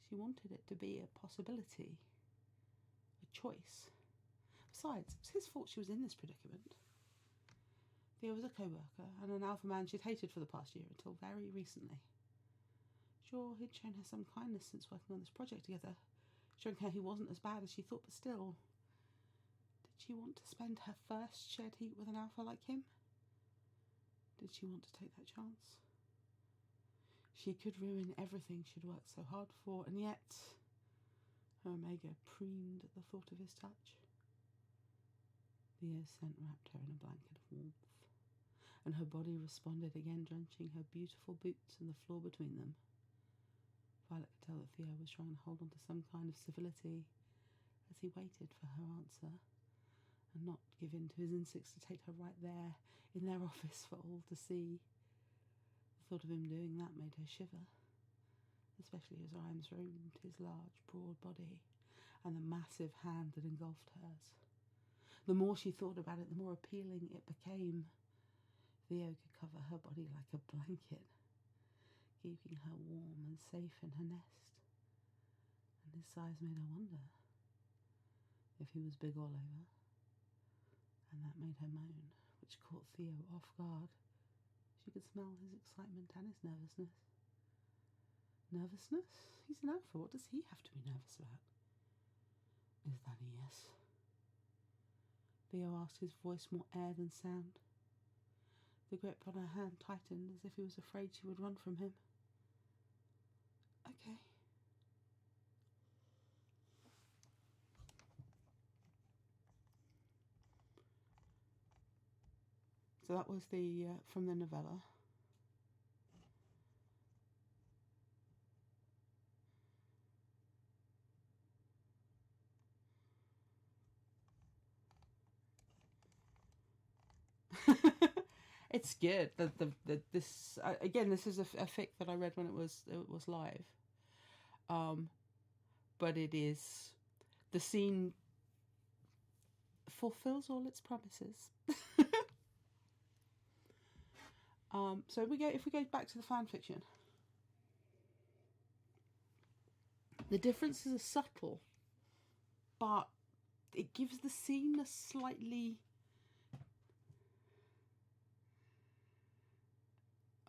She wanted it to be a possibility. A choice. Besides, it was his fault she was in this predicament. Theo was a co-worker and an alpha man she'd hated for the past year until very recently. Sure, he'd shown her some kindness since working on this project together, showing her he wasn't as bad as she thought, but still. Did she want to spend her first shared heat with an alpha like him? Did she want to take that chance? She could ruin everything she'd worked so hard for, and yet her omega preened at the thought of his touch. Theo's scent wrapped her in a blanket of warmth, and her body responded again, drenching her beautiful boots and the floor between them. Violet could tell that Theo was trying to hold on to some kind of civility as he waited for her answer and not give in to his instincts to take her right there in their office for all to see. The thought of him doing that made her shiver, especially as her arms roamed his large, broad body and the massive hand that engulfed hers. The more she thought about it, the more appealing it became. Theo could cover her body like a blanket, keeping her warm and safe in her nest. And his size made her wonder if he was big all over. And that made her moan, which caught Theo off guard. She could smell his excitement and his nervousness. Nervousness? He's an alpha. What does he have to be nervous about? Is that a yes? Theo asked, his voice more air than sound. The grip on her hand tightened as if he was afraid she would run from him. Okay. So that was the from the novella. It's good. This again. This is a fic that I read when it was live. But it is, the scene fulfills all its promises. So if we go back to the fan fiction, the differences are subtle, but it gives the scene a slightly.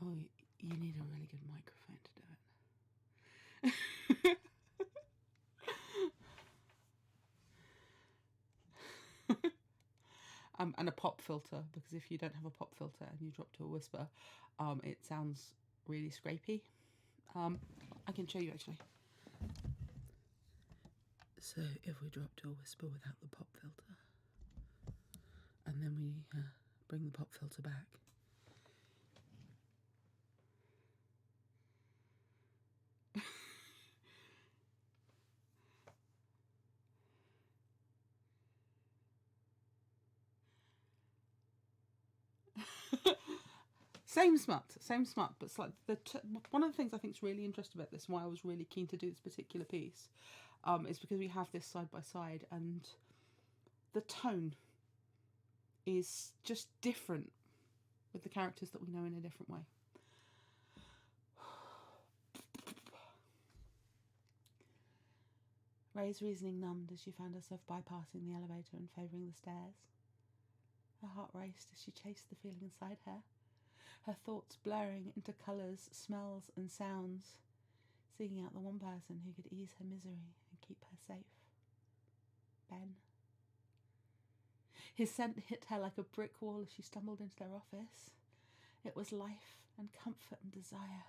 Oh, you need a really good microphone to do it. And a pop filter, because if you don't have a pop filter and you drop to a whisper, it sounds really scrapey. I can show you actually. So if we drop to a whisper without the pop filter, and then we bring the pop filter back. Same smut, but it's like one of the things I think is really interesting about this, and why I was really keen to do this particular piece, is because we have this side by side, and the tone is just different with the characters that we know in a different way. Ray's reasoning numbed as she found herself bypassing the elevator and favouring the stairs. Her heart raced as she chased the feeling inside her, her thoughts blurring into colours, smells and sounds, seeking out the one person who could ease her misery and keep her safe. Ben. His scent hit her like a brick wall as she stumbled into their office. It was life and comfort and desire.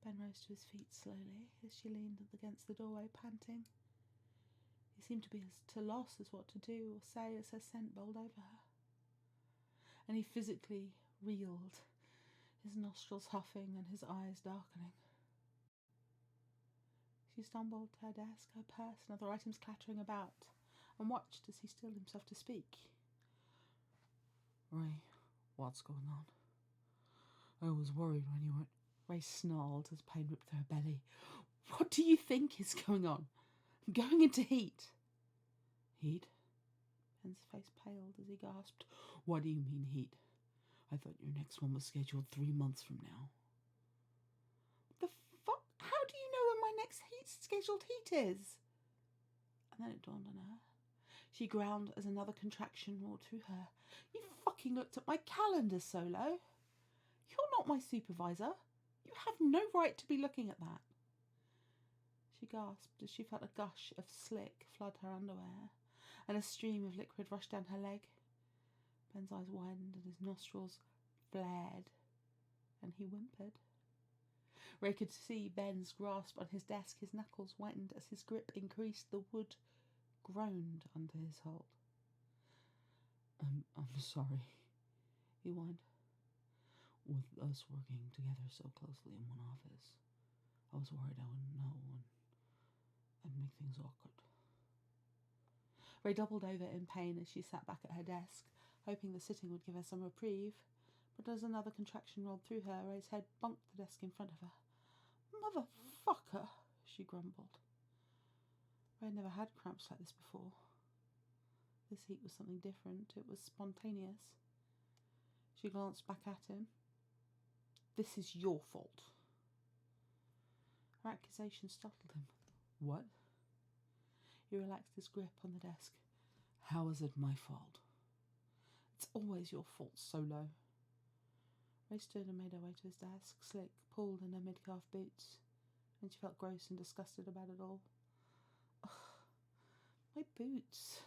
Ben rose to his feet slowly as she leaned against the doorway, panting. He seemed to be as to loss as what to do or say as her scent bowled over her. And he physically reeled, his nostrils huffing and his eyes darkening. She stumbled to her desk, her purse and other items clattering about, and watched as he stilled himself to speak. Ray, what's going on? I was worried when you went. Ray snarled as pain ripped through her belly. What do you think is going on? I'm going into heat. Heat? Ben's face paled as he gasped. What do you mean heat? I thought your next one was scheduled 3 months from now. The fuck? How do you know when my next scheduled heat is? And then it dawned on her. She ground as another contraction roared through her. You fucking looked at my calendar, Solo. You're not my supervisor. You have no right to be looking at that. She gasped as she felt a gush of slick flood her underwear, and a stream of liquid rushed down her leg. Ben's eyes widened and his nostrils flared, and he whimpered. Ray could see Ben's grasp on his desk. His knuckles whitened as his grip increased. The wood groaned under his hold. I'm sorry, he whined. With us working together so closely in one office, I was worried I wouldn't know and make things awkward. Ray doubled over in pain as she sat back at her desk, hoping the sitting would give her some reprieve. But as another contraction rolled through her, Ray's head bunked the desk in front of her. Motherfucker, she grumbled. Ray had never had cramps like this before. This heat was something different. It was spontaneous. She glanced back at him. This is your fault. Her accusation startled him. What? He relaxed his grip on the desk. How is it my fault? It's always your fault, Solo. Ray stood and made her way to his desk, slick, pulled in her mid-calf boots, and she felt gross and disgusted about it all. Ugh, my boots.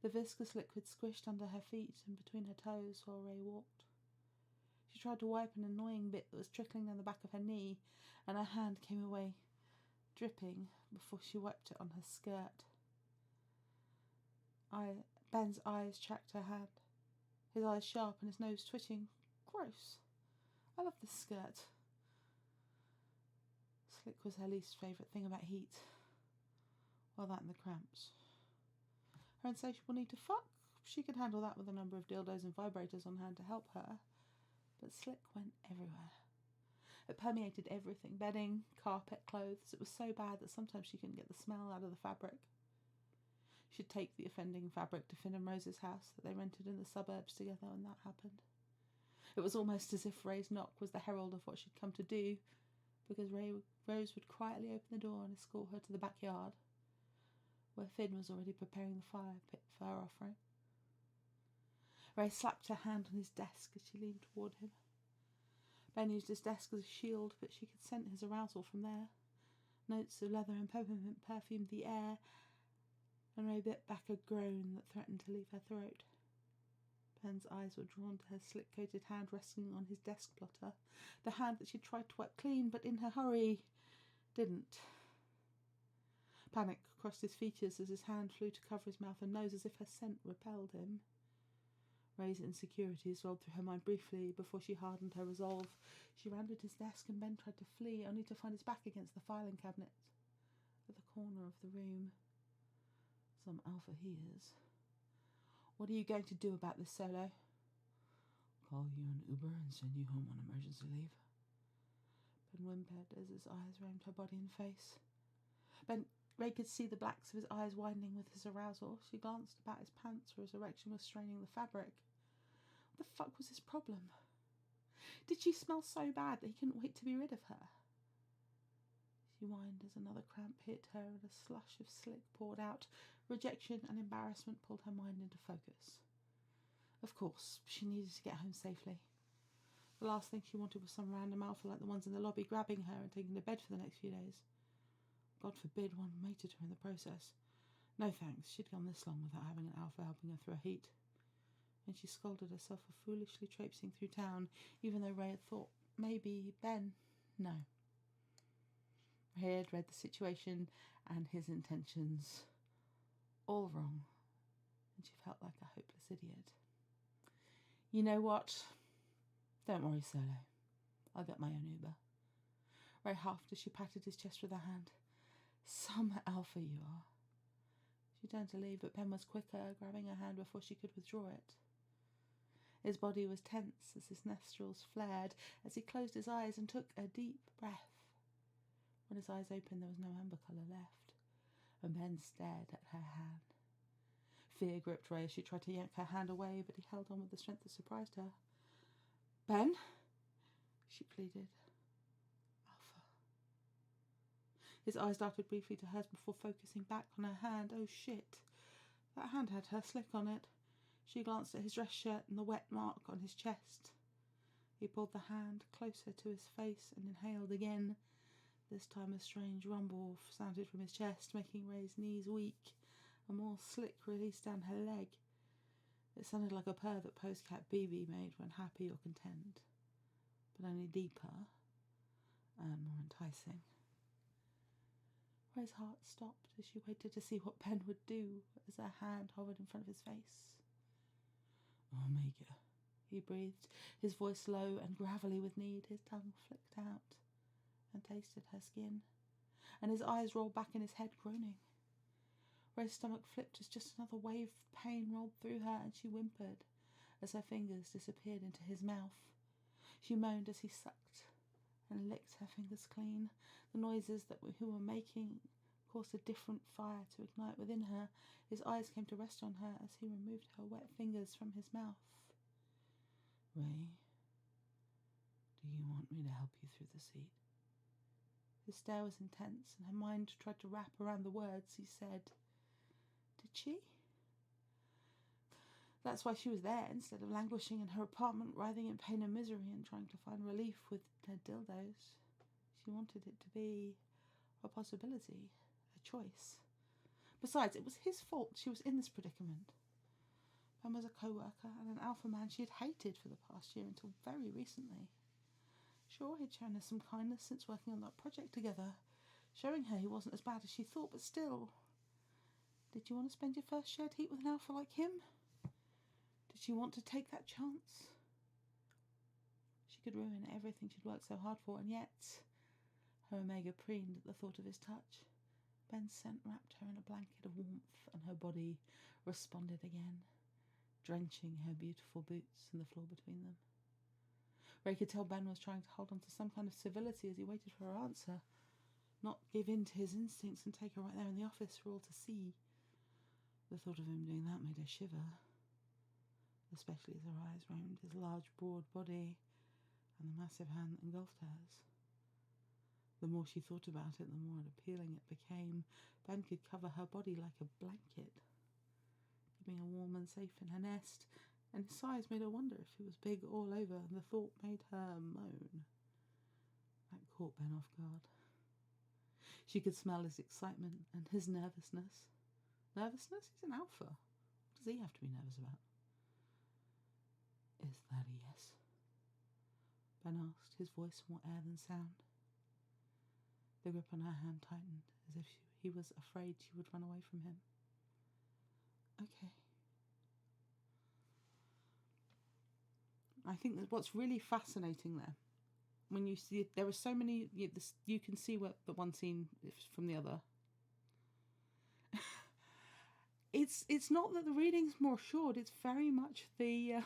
The viscous liquid squished under her feet and between her toes while Ray walked. She tried to wipe an annoying bit that was trickling down the back of her knee, and her hand came away, dripping, before she wiped it on her skirt. Ben's eyes tracked her hand, his eyes sharp and his nose twitching. Gross. I love this skirt. Slick was her least favourite thing about heat. Well, that and the cramps. Her insatiable need to fuck, she could handle that with a number of dildos and vibrators on hand to help her. But Slick went everywhere. It permeated everything, bedding, carpet, clothes. It was so bad that sometimes she couldn't get the smell out of the fabric. She'd take the offending fabric to Finn and Rose's house that they rented in the suburbs together, and that happened. It was almost as if Ray's knock was the herald of what she'd come to do, because Rose would quietly open the door and escort her to the backyard, where Finn was already preparing the fire pit for her offering. Ray slapped her hand on his desk as she leaned toward him. Ben used his desk as a shield, but she could scent his arousal from there. Notes of leather and peppermint perfumed the air, and Ray bit back a groan that threatened to leave her throat. Ben's eyes were drawn to her slick-coated hand resting on his desk blotter, the hand that she'd tried to wipe clean, but in her hurry didn't. Panic crossed his features as his hand flew to cover his mouth and nose as if her scent repelled him. Ray's insecurities rolled through her mind briefly before she hardened her resolve. She rounded his desk and Ben tried to flee, only to find his back against the filing cabinet at the corner of the room. Some alpha he is. What are you going to do about this, Solo? Call you an Uber and send you home on emergency leave. Ben whimpered as his eyes roamed her body and face. Ray could see the blacks of his eyes widening with his arousal. She glanced about his pants where his erection was straining the fabric. What the fuck was his problem? Did she smell so bad that he couldn't wait to be rid of her? She whined as another cramp hit her and a slush of slick poured out. Rejection and embarrassment pulled her mind into focus. Of course, she needed to get home safely. The last thing she wanted was some random alpha like the ones in the lobby grabbing her and taking her to bed for the next few days. God forbid one mated her in the process. No thanks, she'd gone this long without having an alpha helping her through a heat. And she scolded herself for foolishly traipsing through town, even though Ray had thought, maybe Ben. No. Ray had read the situation and his intentions all wrong, and she felt like a hopeless idiot. You know what? Don't worry, Solo. I'll get my own Uber. Ray huffed as she patted his chest with her hand. Some alpha you are. She turned to leave, but Ben was quicker, grabbing her hand before she could withdraw it. His body was tense as his nostrils flared as he closed his eyes and took a deep breath. When his eyes opened, there was no amber colour left, and Ben stared at her hand. Fear gripped Ray as she tried to yank her hand away, but he held on with the strength that surprised her. Ben? She pleaded. Alpha. His eyes darted briefly to hers before focusing back on her hand. Oh shit. That hand had her slick on it. She glanced at his dress shirt and the wet mark on his chest. He pulled the hand closer to his face and inhaled again. This time a strange rumble sounded from his chest, making Ray's knees weak. A more slick release down her leg. It sounded like a purr that Postcat BB made when happy or content, but only deeper and more enticing. Ray's heart stopped as she waited to see what Ben would do as her hand hovered in front of his face. Omega, he breathed, his voice low and gravelly with need. His tongue flicked out and tasted her skin, and his eyes rolled back in his head, groaning. Ray's stomach flipped as just another wave of pain rolled through her, and she whimpered as her fingers disappeared into his mouth. She moaned as he sucked and licked her fingers clean. The noises that were making caused a different fire to ignite within her. His eyes came to rest on her as he removed her wet fingers from his mouth. Ray, do you want me to help you through the seat? His stare was intense, and her mind tried to wrap around the words he said. Did she? That's why she was there, instead of languishing in her apartment, writhing in pain and misery and trying to find relief with her dildos. She wanted it to be a possibility, a choice. Besides, it was his fault she was in this predicament. Ben was a co-worker and an alpha man she had hated for the past year until very recently. Sure, he'd shown her some kindness since working on that project together, showing her he wasn't as bad as she thought, but still. Did you want to spend your first shared heat with an alpha like him? Did she want to take that chance? She could ruin everything she'd worked so hard for, and yet her Omega preened at the thought of his touch. Ben's scent wrapped her in a blanket of warmth, and her body responded again, drenching her beautiful boots and the floor between them. Ray could tell Ben was trying to hold on to some kind of civility as he waited for her answer, not give in to his instincts and take her right there in the office for all to see. The thought of him doing that made her shiver, especially as her eyes roamed his large, broad body and the massive hand that engulfed hers. The more she thought about it, the more appealing it became. Ben could cover her body like a blanket, keeping her warm and safe in her nest, and his size made her wonder if he was big all over, and the thought made her moan. That caught Ben off guard. She could smell his excitement and his nervousness. Nervousness? He's an alpha. What does he have to be nervous about? Is that a yes? Ben asked, his voice more air than sound. The grip on her hand tightened, as if he was afraid she would run away from him. Okay. I think that what's really fascinating there, when you see, there are so many, you can see what the one scene from the other. It's not that the reading's more assured, it's very much that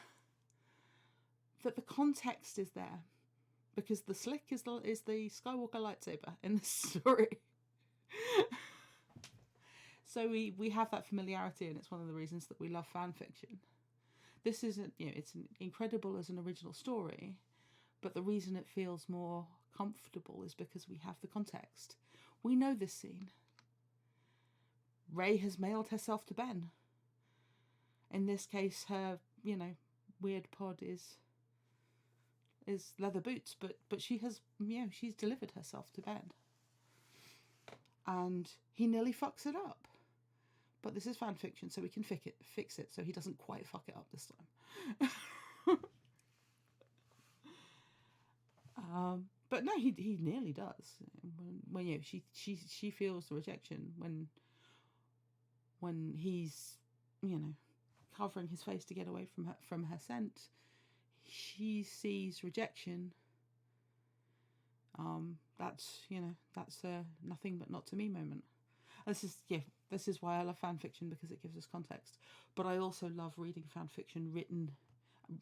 the context is there, because the slick is the Skywalker lightsaber in the story. So we have that familiarity, and it's one of the reasons that we love fan fiction. This isn't, it's incredible as an original story, but the reason it feels more comfortable is because we have the context. We know this scene. Ray has mailed herself to Ben. In this case, her, weird pod is leather boots, but she has, she's delivered herself to Ben. And he nearly fucks it up. But this is fan fiction, so we can fix it so he doesn't quite fuck it up this time. But no, he nearly does. When she feels the rejection when he's covering his face to get away from her scent. She sees rejection. That's a nothing but not to me moment. This is why I love fan fiction, because it gives us context. But I also love reading fan fiction written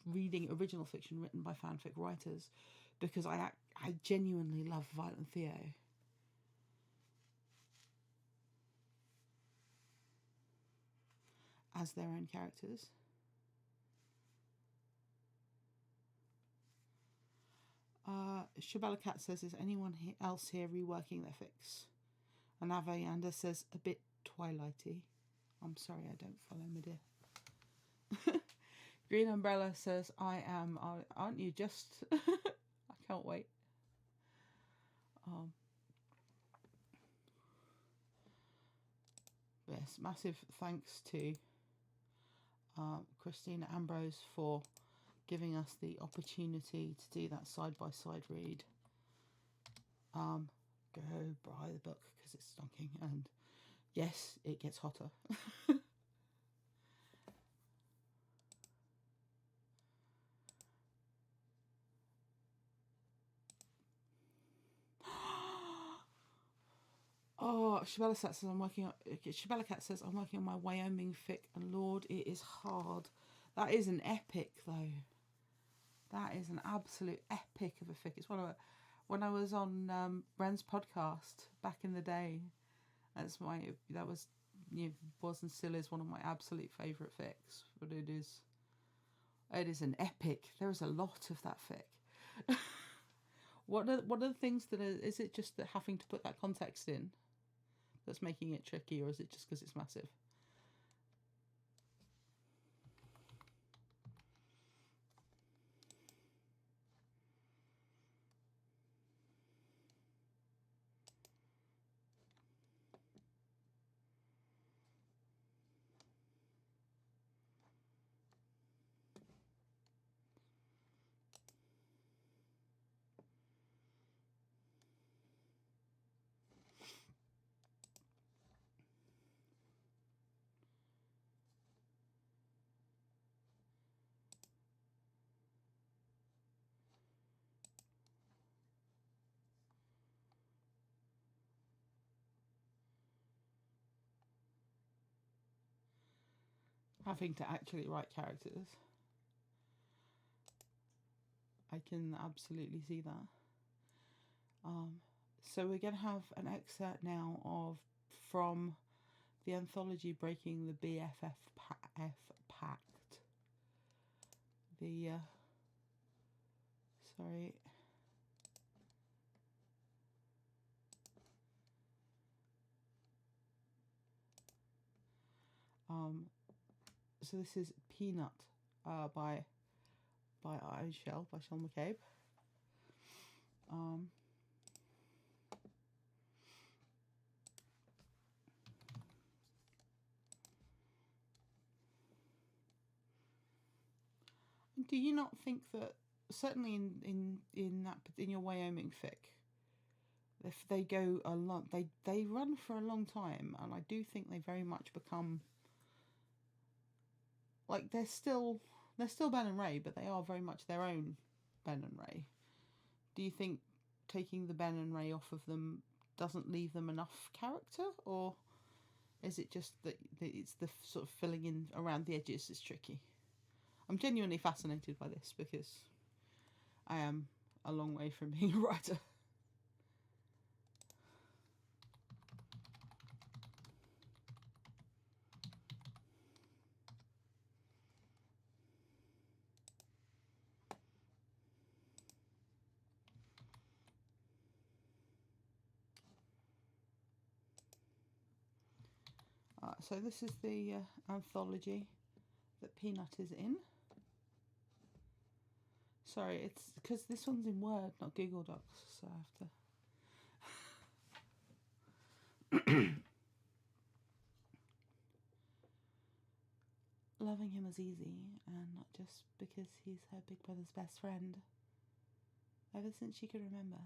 reading original fiction written by fanfic writers, because I genuinely love Violet and Theo. As their own characters. Chele MacCabe says, is anyone else here reworking their fics? And Avayanda says, a bit Twilighty. I'm sorry, I don't follow, my dear. Green Umbrella says, I am. Aren't you just? I can't wait. Yes, massive thanks to Christina Ambrose for giving us the opportunity to do that side-by-side read. Go buy the book because it's stonking, and yes, it gets hotter. Oh, Chele MacCabe says I'm working on my Wyoming fic, and Lord, it is hard. That is an epic, though. That is an absolute epic of a fic. It's one of when I was on Bren's podcast back in the day. That was and still is one of my absolute favourite fics. But it is an epic. There is a lot of that fic. What are the things that is it just that having to put that context in that's making it tricky, or is it just because it's massive? Having to actually write characters. I can absolutely see that. So we're going to have an excerpt now from the anthology Breaking the Bff Pact. Sorry. So this is Peanut by Chele MacCabe. Do you not think that certainly in your Wyoming fic, if they go a lot, they run for a long time, and I do think they very much become like they're still Ben and Ray, but they are very much their own Ben and Ray. Do you think taking the Ben and Ray off of them doesn't leave them enough character, or is it just that it's the sort of filling in around the edges is tricky? I'm genuinely fascinated by this because I am a long way from being a writer. So this is the anthology that Peanut is in. Sorry, it's because this one's in Word, not Google Docs, so I have to... Loving him was easy, and not just because he's her big brother's best friend. Ever since she could remember,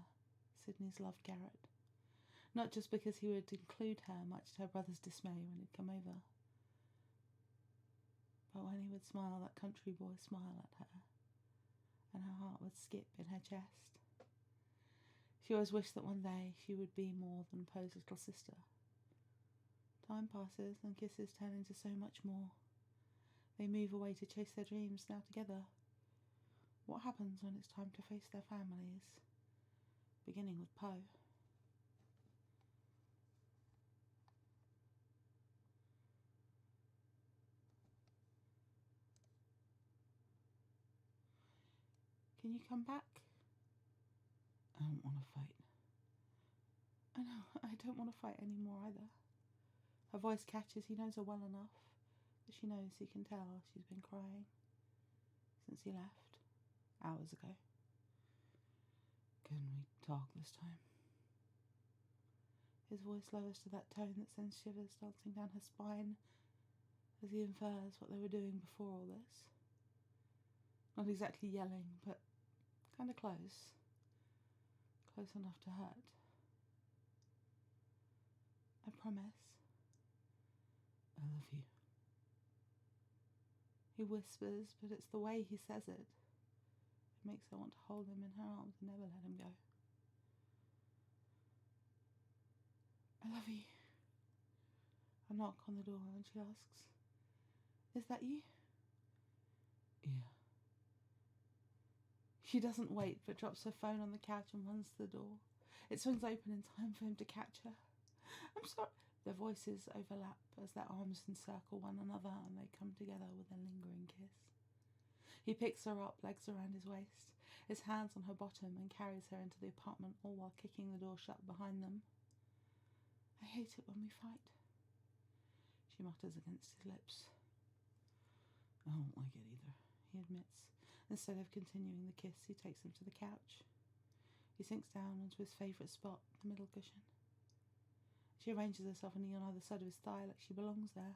Sydney's loved Garrett. Not just because he would include her, much to her brother's dismay when he'd come over. But when he would smile, that country boy smile at her, and her heart would skip in her chest. She always wished that one day she would be more than Poe's little sister. Time passes and kisses turn into so much more. They move away to chase their dreams now together, What happens when it's time to face their families, beginning with Poe? Can you come back? I don't want to fight. I know, I don't want to fight anymore either. Her voice catches, he knows her well enough, but she knows he can tell she's been crying since he left, hours ago. Can we talk this time? His voice lowers to that tone that sends shivers dancing down her spine as he infers what they were doing before all this. Not exactly yelling, but kind of close. Close enough to hurt. I promise. I love you. He whispers, but it's the way he says it. It makes her want to hold him in her arms and never let him go. I love you. I knock on the door and she asks, "Is that you?" Yeah. She doesn't wait, but drops her phone on the couch and runs to the door. It swings open in time for him to catch her. "I'm sorry." Their voices overlap as their arms encircle one another and they come together with a lingering kiss. He picks her up, legs around his waist, his hands on her bottom, and carries her into the apartment, all while kicking the door shut behind them. "I hate it when we fight," she mutters against his lips. "I don't like it either," he admits. Instead of continuing the kiss, he takes him to the couch. He sinks down onto his favourite spot, the middle cushion. She arranges herself a knee on either side of his thigh like she belongs there.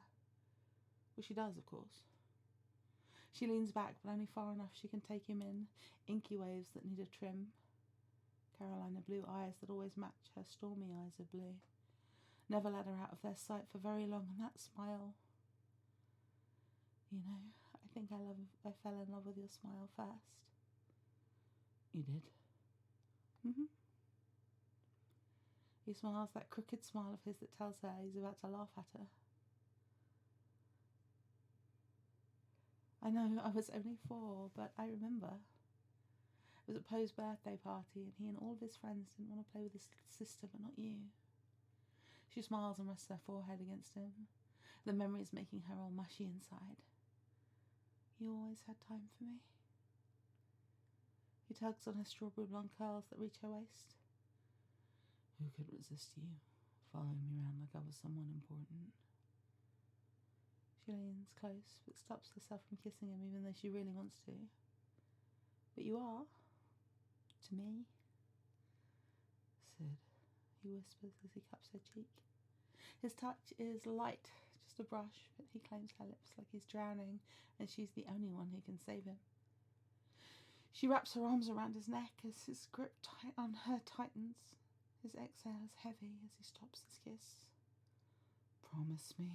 Well, she does, of course. She leans back, but only far enough she can take him in, inky waves that need a trim. Carolina blue eyes that always match her stormy eyes of blue. Never let her out of their sight for very long, and that smile. You know, I think I fell in love with your smile first. You did? Mm-hmm. He smiles, that crooked smile of his that tells her he's about to laugh at her. I know, I was only 4, but I remember. It was at Poe's birthday party, and he and all of his friends didn't want to play with his sister, but not you. She smiles and rests her forehead against him, the memories making her all mushy inside. You always had time for me. He tugs on her strawberry blonde curls that reach her waist. Who could resist you, following me around like I was someone important? She leans close, but stops herself from kissing him even though she really wants to. But you are, to me. Sid, he whispers as he cups her cheek. His touch is light, just a brush, but he claims her lips like he's drowning, and she's the only one who can save him. She wraps her arms around his neck as his grip on her tightens. His exhale is heavy as he stops his kiss. Promise me.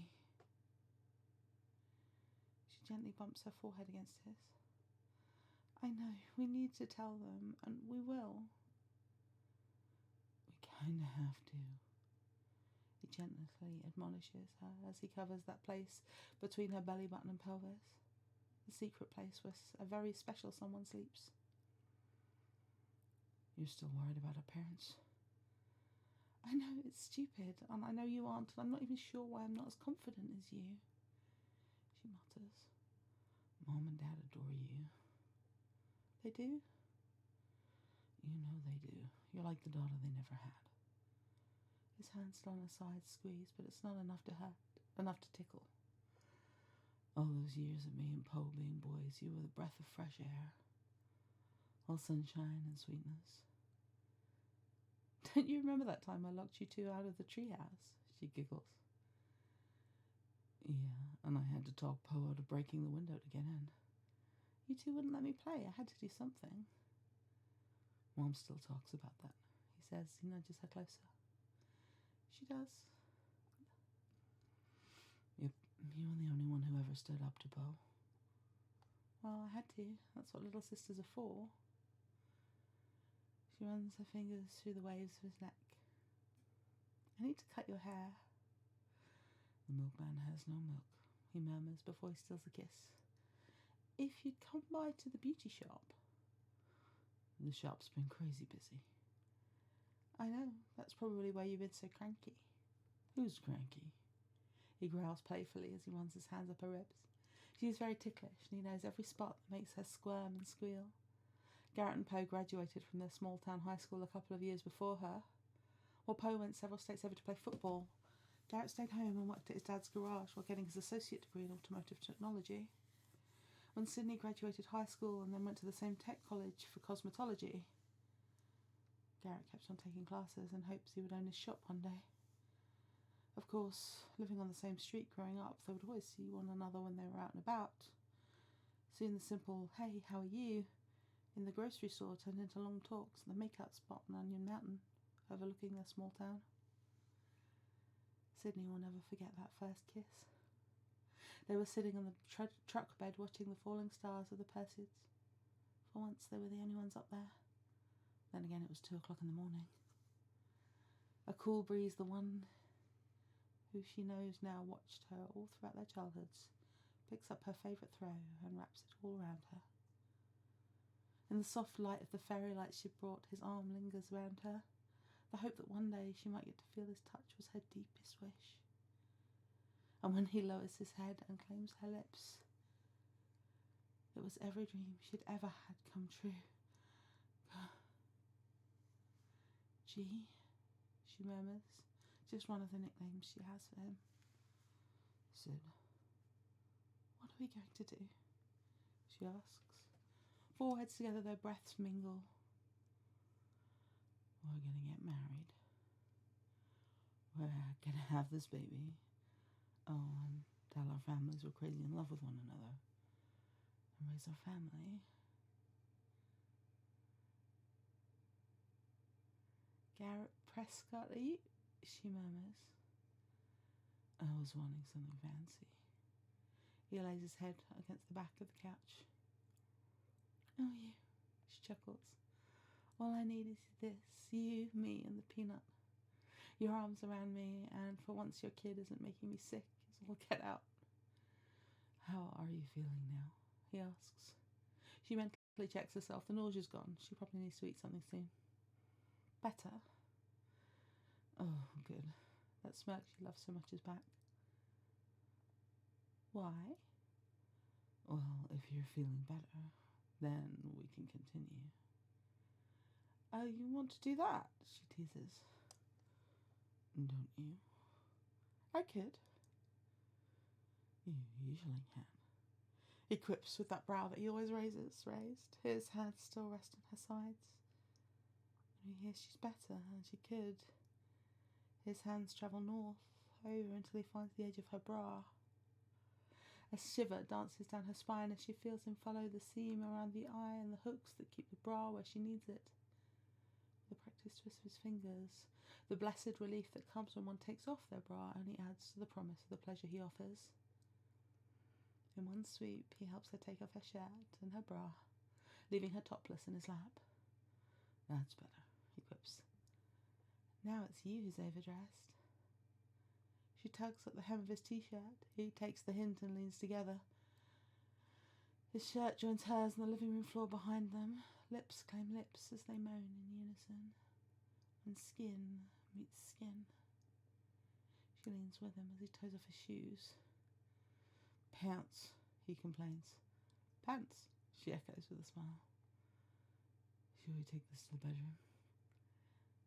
She gently bumps her forehead against his. I know, we need to tell them, and we will. We kinda have to. He gently admonishes her as he covers that place between her belly button and pelvis. The secret place where a very special someone sleeps. You're still worried about her parents? I know, it's stupid, and I know you aren't, and I'm not even sure why I'm not as confident as you. She mutters. Mom and Dad adore you. They do? You know they do. You're like the daughter they never had. His hand still on her side squeeze, but it's not enough to hurt, enough to tickle. All those years of me and Poe being boys, you were the breath of fresh air. All sunshine and sweetness. Don't you remember that time I locked you two out of the treehouse? She giggles. Yeah, and I had to talk Poe out of breaking the window to get in. You two wouldn't let me play. I had to do something. Mom still talks about that. He says he nudges her closer. She does. Yep, you were the only one who ever stood up to Poe. Well, I had to. That's what little sisters are for. She runs her fingers through the waves of his neck. I need to cut your hair. The milkman has no milk, he murmurs before he steals a kiss. If you'd come by to the beauty shop. The shop's been crazy busy. I know, that's probably why you've been so cranky. Who's cranky? He growls playfully as he runs his hands up her ribs. She's very ticklish, and he knows every spot that makes her squirm and squeal. Garrett and Poe graduated from their small-town high school a couple of years before her. While Poe went several states over to play football, Garrett stayed home and worked at his dad's garage while getting his associate degree in automotive technology. When Sydney graduated high school and then went to the same tech college for cosmetology, Garrett kept on taking classes in hopes he would own his shop one day. Of course, living on the same street growing up, they would always see one another when they were out and about. Soon the simple, "Hey, how are you?" in the grocery store turned into long talks at the make-out spot on Onion Mountain, overlooking their small town. Sydney will never forget that first kiss. They were sitting on the truck bed watching the falling stars of the Perseids. For once, they were the only ones up there. Then again, it was 2 o'clock in the morning. A cool breeze, the one who she knows now watched her all throughout their childhoods, picks up her favourite throw and wraps it all around her. In the soft light of the fairy lights she brought, his arm lingers around her. The hope that one day she might get to feel his touch was her deepest wish. And when he lowers his head and claims her lips, it was every dream she'd ever had come true. G, she murmurs, just one of the nicknames she has for him. Sid, what are we going to do? She asks. Foreheads together, their breaths mingle. We're going to get married. We're going to have this baby. Oh, and tell our families we're crazy in love with one another. And raise our family. Garrett Prescott, are you? She murmurs. I was wanting something fancy. He lays his head against the back of the couch. Oh, you, she chuckles. All I need is this, you, me, and the peanut. Your arms around me, and for once your kid isn't making me sick, as all get out. How are you feeling now? He asks. She mentally checks herself. The nausea's gone. She probably needs to eat something soon. Better? Oh, good. That smirk she loves so much is back. Why? Well, if you're feeling better, then we can continue. Oh, you want to do that? She teases. Don't you? I could. You usually can. He quips with that brow that he always raised. His hands still rest on her sides. And he hears she's better, and she could. His hands travel north, over until he finds the edge of her bra. A shiver dances down her spine as she feels him follow the seam around the eye and the hooks that keep the bra where she needs it. The practiced twist of his fingers, the blessed relief that comes when one takes off their bra, only adds to the promise of the pleasure he offers. In one sweep, he helps her take off her shirt and her bra, leaving her topless in his lap. That's better, he quips. Now it's you who's overdressed. She tugs at the hem of his t-shirt. He takes the hint and leans together. His shirt joins hers on the living room floor behind them. Lips claim lips as they moan in unison. And skin meets skin. She leans with him as he toes off his shoes. Pants, he complains. Pants, she echoes with a smile. Shall we take this to the bedroom?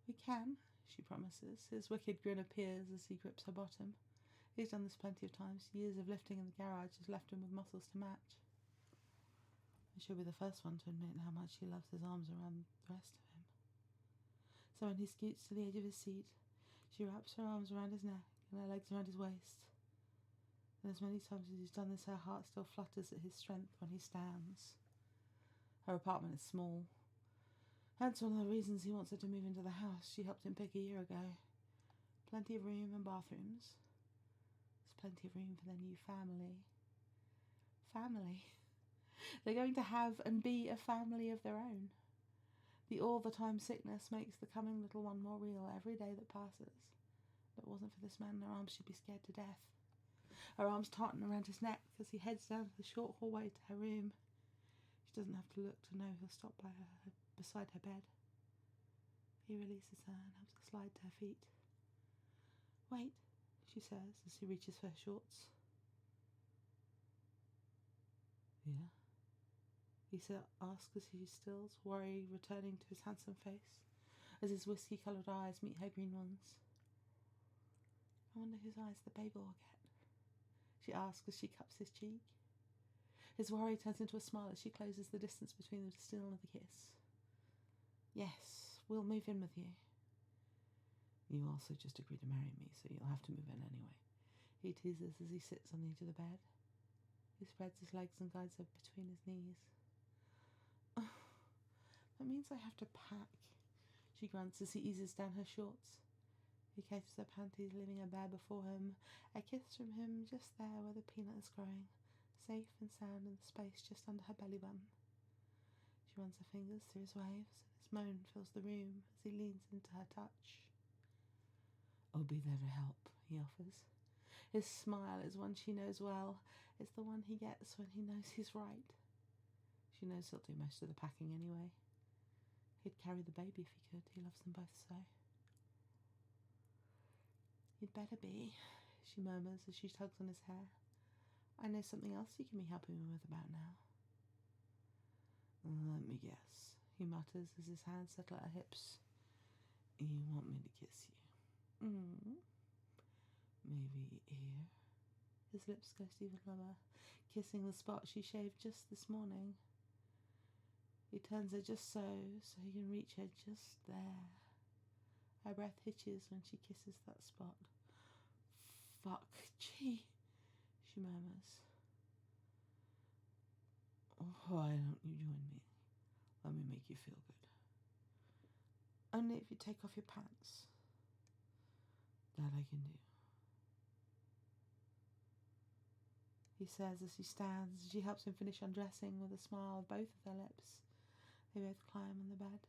We can, she promises. His wicked grin appears as he grips her bottom. He's done this plenty of times. Years of lifting in the garage has left him with muscles to match. And she'll be the first one to admit how much she loves his arms around the rest of him. So when he scoots to the edge of his seat, she wraps her arms around his neck and her legs around his waist. And as many times as he's done this, her heart still flutters at his strength when he stands. Her apartment is small. That's one of the reasons he wants her to move into the house she helped him pick a year ago. Plenty of room and bathrooms. There's plenty of room for their new family. Family. They're going to have and be a family of their own. The all-the-time sickness makes the coming little one more real every day that passes. If it wasn't for this man in her arms, she'd be scared to death. Her arms tighten around his neck as he heads down the short hallway to her room. She doesn't have to look to know he'll stop by her beside her bed. He releases her and helps her slide to her feet. Wait, she says as he reaches for her shorts. Yeah? He asks as he stills, worry returning to his handsome face, as his whiskey-coloured eyes meet her green ones. I wonder whose eyes the baby will get, she asks as she cups his cheek. His worry turns into a smile as she closes the distance between them to steal another kiss. Yes, we'll move in with you. You also just agreed to marry me, so you'll have to move in anyway. He teases as he sits on the edge of the bed. He spreads his legs and guides her between his knees. That means I have to pack, she grunts as he eases down her shorts. He catches her panties, leaving her bare before him. A kiss from him just there where the peanut is growing, safe and sound in the space just under her belly button. She runs her fingers through his waves, and his moan fills the room as he leans into her touch. I'll be there to help, he offers. His smile is one she knows well. It's the one he gets when he knows he's right. She knows he'll do most of the packing anyway. He'd carry the baby if he could. He loves them both so. You'd better be, she murmurs as she tugs on his hair. I know something else you can be helping me with about now. Let me guess, he mutters as his hands settle at her hips. You want me to kiss you? Maybe here? His lips go even lower, kissing the spot she shaved just this morning. He turns her just so he can reach her just there. Her breath hitches when she kisses that spot. Fuck, gee, she murmurs. Why don't you join me? Let me make you feel good. Only if you take off your pants. That I can do. He says as he stands, and she helps him finish undressing with a smile of both of their lips. They both climb on the bed.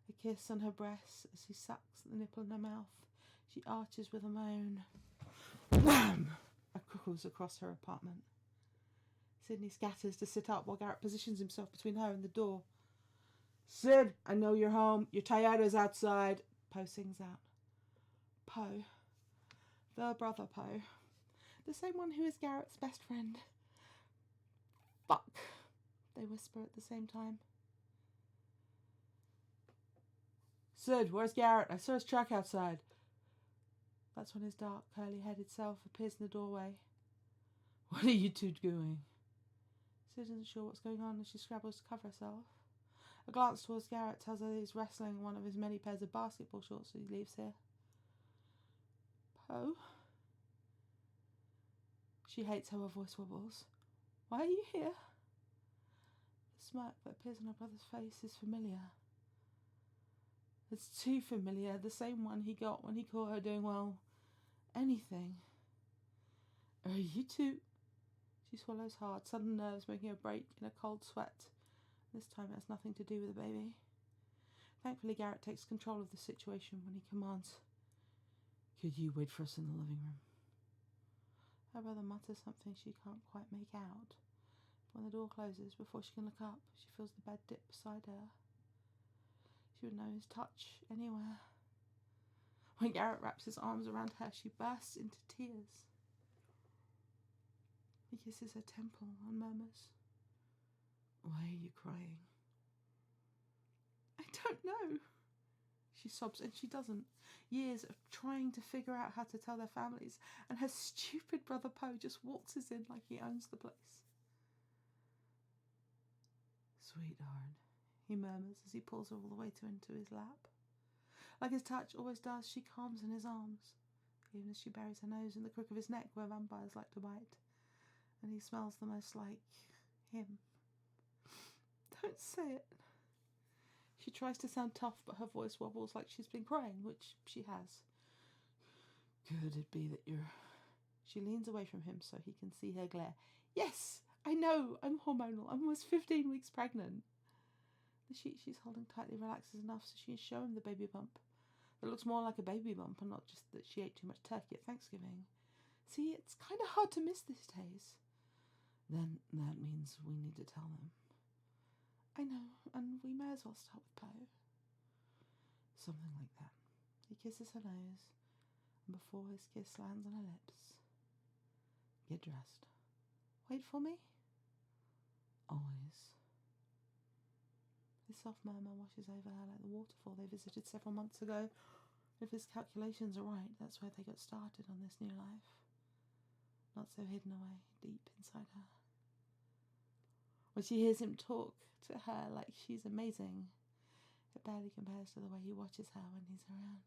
A kiss on her breast as he sucks the nipple in her mouth. She arches with a moan. Wham! A crickles across her apartment. Sydney scatters to sit up while Garrett positions himself between her and the door. Sid, I know you're home. Your Toyota's outside. Poe sings out. Poe. The brother Poe. The same one who is Garrett's best friend. Fuck, they whisper at the same time. Sid, where's Garrett? I saw his truck outside. That's when his dark, curly-headed self appears in the doorway. What are you two doing? Sid isn't sure what's going on as she scrabbles to cover herself. A glance towards Garrett tells her he's wrestling one of his many pairs of basketball shorts as he leaves here. Poe? She hates how her voice wobbles. Why are you here? The smirk that appears on her brother's face is familiar. It's too familiar, the same one he got when he caught her doing, well, anything. Are you two? She swallows hard, sudden nerves making her break in a cold sweat. This time it has nothing to do with the baby. Thankfully, Garrett takes control of the situation when he commands, Could you wait for us in the living room? Her brother mutters something she can't quite make out. But when the door closes, before she can look up, she feels the bed dip beside her. She would know his touch anywhere. When Garrett wraps his arms around her, she bursts into tears. He kisses her temple and murmurs, Why are you crying? I don't know. She sobs, and she doesn't. Years of trying to figure out how to tell their families, and her stupid brother Poe just waltzes in like he owns the place. Sweetheart, he murmurs as he pulls her all the way into his lap. Like his touch always does, she calms in his arms, even as she buries her nose in the crook of his neck where vampires like to bite, and he smells the most like him. Don't say it. She tries to sound tough, but her voice wobbles like she's been crying, which she has. Could it be that you're... She leans away from him so he can see her glare. Yes, I know, I'm hormonal. I'm almost 15 weeks pregnant. The sheet she's holding tightly relaxes enough so she can show him the baby bump. It looks more like a baby bump and not just that she ate too much turkey at Thanksgiving. See, it's kind of hard to miss these days. Then that means we need to tell them. I know, and we may as well start with Poe. Something like that. He kisses her nose, and before his kiss lands on her lips, get dressed. Wait for me? Always. His soft murmur washes over her like the waterfall they visited several months ago. If his calculations are right, that's where they got started on this new life. Not so hidden away, deep inside her. When she hears him talk to her like she's amazing, it barely compares to the way he watches her when he's around.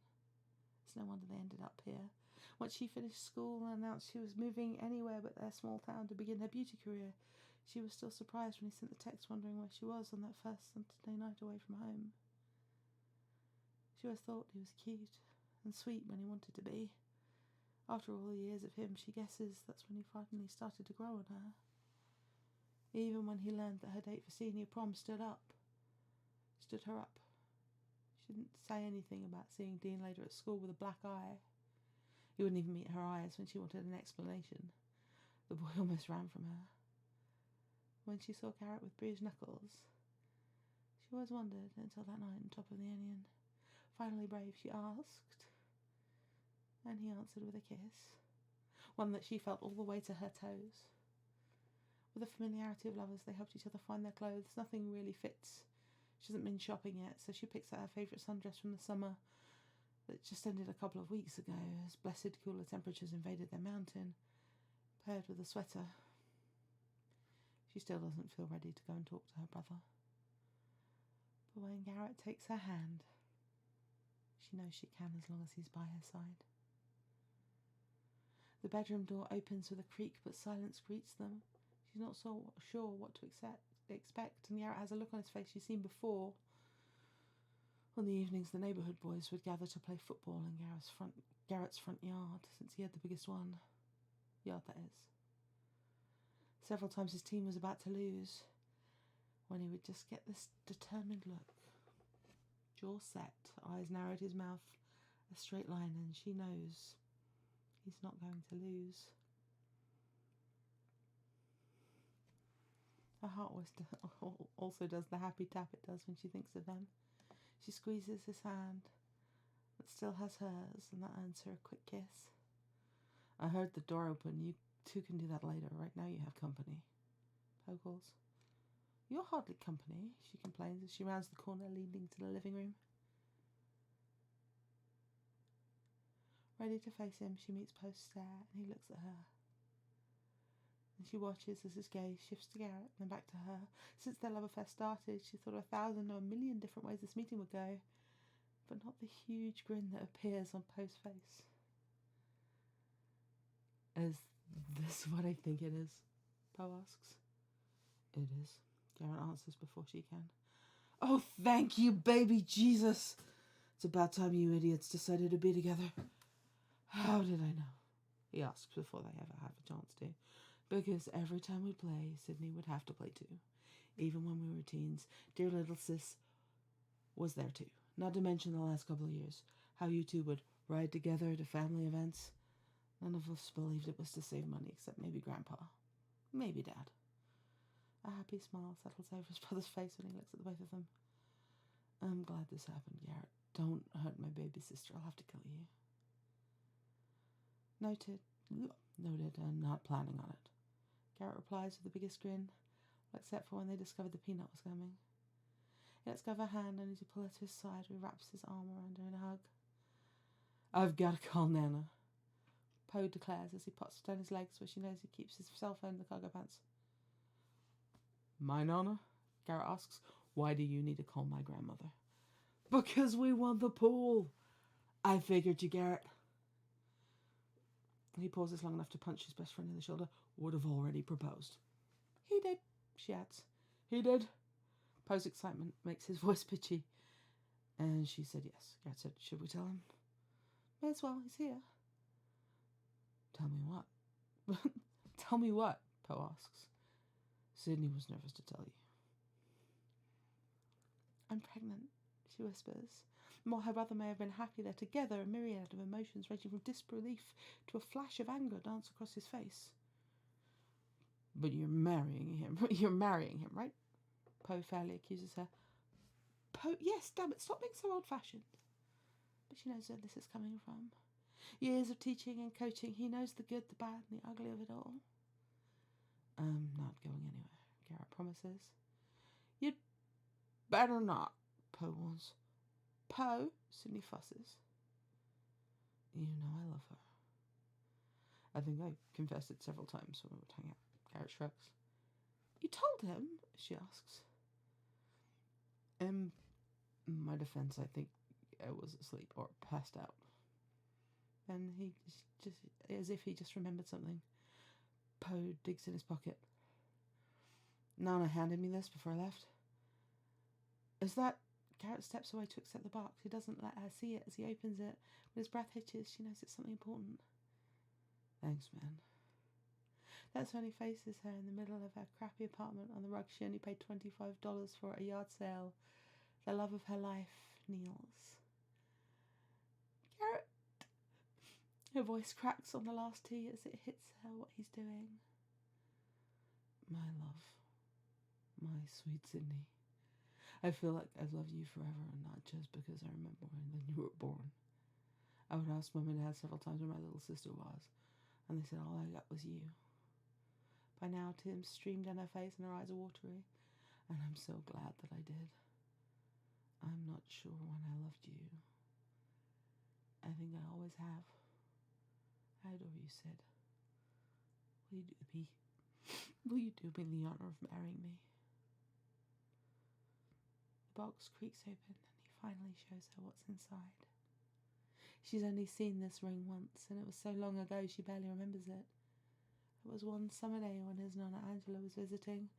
It's no wonder they ended up here. Once she finished school and announced she was moving anywhere but their small town to begin her beauty career, she was still surprised when he sent the text wondering where she was on that first Saturday night away from home. She always thought he was cute and sweet when he wanted to be. After all the years of him, she guesses that's when he finally started to grow on her. Even when he learned that her date for senior prom stood her up. She didn't say anything about seeing Dean later at school with a black eye. He wouldn't even meet her eyes when she wanted an explanation. The boy almost ran from her. When she saw Garrett with bruised knuckles, she always wondered until that night on top of the onion. Finally brave, she asked, and he answered with a kiss, one that she felt all the way to her toes. With the familiarity of lovers, they helped each other find their clothes. Nothing really fits. She hasn't been shopping yet, so she picks out her favourite sundress from the summer that just ended a couple of weeks ago as blessed cooler temperatures invaded their mountain, paired with a sweater. She still doesn't feel ready to go and talk to her brother. But when Garrett takes her hand, she knows she can as long as he's by her side. The bedroom door opens with a creak, but silence greets them. She's not so sure what to expect, and Garrett has a look on his face she's seen before. On the evenings, the neighbourhood boys would gather to play football in Garrett's front yard, since he had the biggest one. Yard, that is. Several times his team was about to lose, when he would just get this determined look. Jaw set, eyes narrowed, his mouth a straight line, and she knows he's not going to lose. Her heart also does the happy tap it does when she thinks of them. She squeezes his hand, that still has hers, and that earns her a quick kiss. I heard the door open. You two can do that later. Right now you have company. Poe calls. You're hardly company, she complains as she rounds the corner leading to the living room. Ready to face him, she meets Poe's stare, and he looks at her. And she watches as his gaze shifts to Garrett, then back to her. Since their love affair started, she thought 1,000 or 1,000,000 different ways this meeting would go, but not the huge grin that appears on Poe's face. Is this what I think it is? Poe asks. It is, Garrett answers before she can. Oh, thank you, baby Jesus! It's about time you idiots decided to be together. How did I know? He asks before they ever have a chance to. Because every time we play, Sydney would have to play too. Even when we were teens, dear little sis was there too. Not to mention the last couple of years. How you two would ride together to family events. None of us believed it was to save money, except maybe Grandpa. Maybe Dad. A happy smile settles over his brother's face when he looks at the both of them. I'm glad this happened, Garrett. Don't hurt my baby sister. I'll have to kill you. Noted, and not planning on it. Garrett replies with the biggest grin, except for when they discovered the peanut was coming. He lets go of her hand, only to pull her to his side, where he wraps his arm around her in a hug. I've got to call Nana, Poe declares as he puts down his legs where she knows he keeps his cell phone in the cargo pants. My Nana? Garrett asks. Why do you need to call my grandmother? Because we won the pool. I figured you, Garrett. He pauses long enough to punch his best friend in the shoulder. Would have already proposed. He did, she adds. He did. Poe's excitement makes his voice pitchy. And she said yes. Garrett said, should we tell him? May as well, he's here. Tell me what? Tell me what? Poe asks. Sydney was nervous to tell you. I'm pregnant, she whispers. While her brother may have been happy they're together, a myriad of emotions ranging from disbelief to a flash of anger dance across his face. But you're marrying him. You're marrying him, right? Poe fairly accuses her. Poe, yes, damn it, stop being so old-fashioned. But she knows where this is coming from. Years of teaching and coaching, he knows the good, the bad, and the ugly of it all. I'm not going anywhere, Garrett promises. You'd better not, Poe warns. Poe, Sydney fusses. You know I love her. I think I confessed it several times when we were hanging out. Garrett shrugs. You told him? She asks. In my defense, I think I was asleep or passed out. And he just as if he just remembered something. Poe digs in his pocket. Nana handed me this before I left. Is that... Garrett steps away to accept the box. He doesn't let her see it as he opens it. When his breath hitches, she knows it's something important. Thanks, man. That's when he faces her in the middle of her crappy apartment on the rug she only paid $25 for at a yard sale. The love of her life kneels. Garrett! Her voice cracks on the last T as it hits her what he's doing. My love. My sweet Sydney. I feel like I've loved you forever, and not just because I remember when you were born. I would ask Mum and Dad several times where my little sister was, and they said all I got was you. By now, tears stream down her face and her eyes are watery, and I'm so glad that I did. I'm not sure when I loved you. I think I always have. I adore you, Sid. Will you do me the honour of marrying me? The box creaks open and he finally shows her what's inside. She's only seen this ring once, and it was so long ago she barely remembers it. It was one summer day when his Nana Angela was visiting.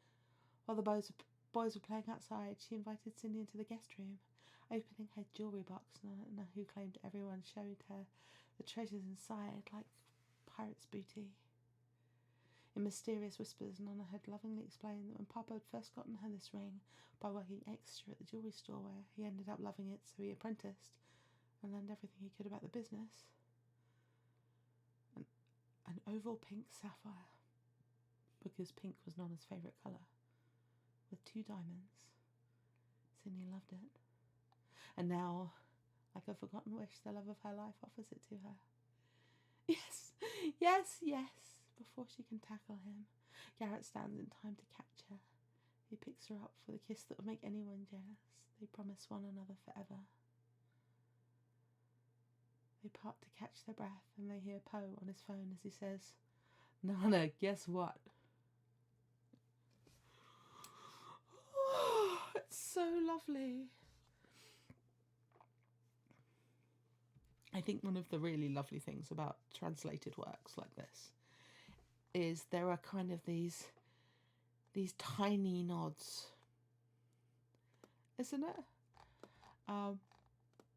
While the boys were playing outside, she invited Cindy into the guest room, opening her jewellery box, Nana, who claimed everyone showed her the treasures inside like pirate's booty. In mysterious whispers, Nana had lovingly explained that when Papa had first gotten her this ring by working extra at the jewellery store where he ended up loving it, so he apprenticed and learned everything he could about the business. An oval pink sapphire, because pink was Nana's favourite colour, with 2 diamonds. Sydney loved it. And now, like a forgotten wish, the love of her life offers it to her. Yes, yes, yes. Before she can tackle him, Garrett stands in time to catch her. He picks her up for the kiss that will make anyone jealous. They promise one another forever. They part to catch their breath, and they hear Poe on his phone as he says, Nana, guess what? Oh, it's so lovely. I think one of the really lovely things about translated works like this is there are kind of these tiny nods, isn't it?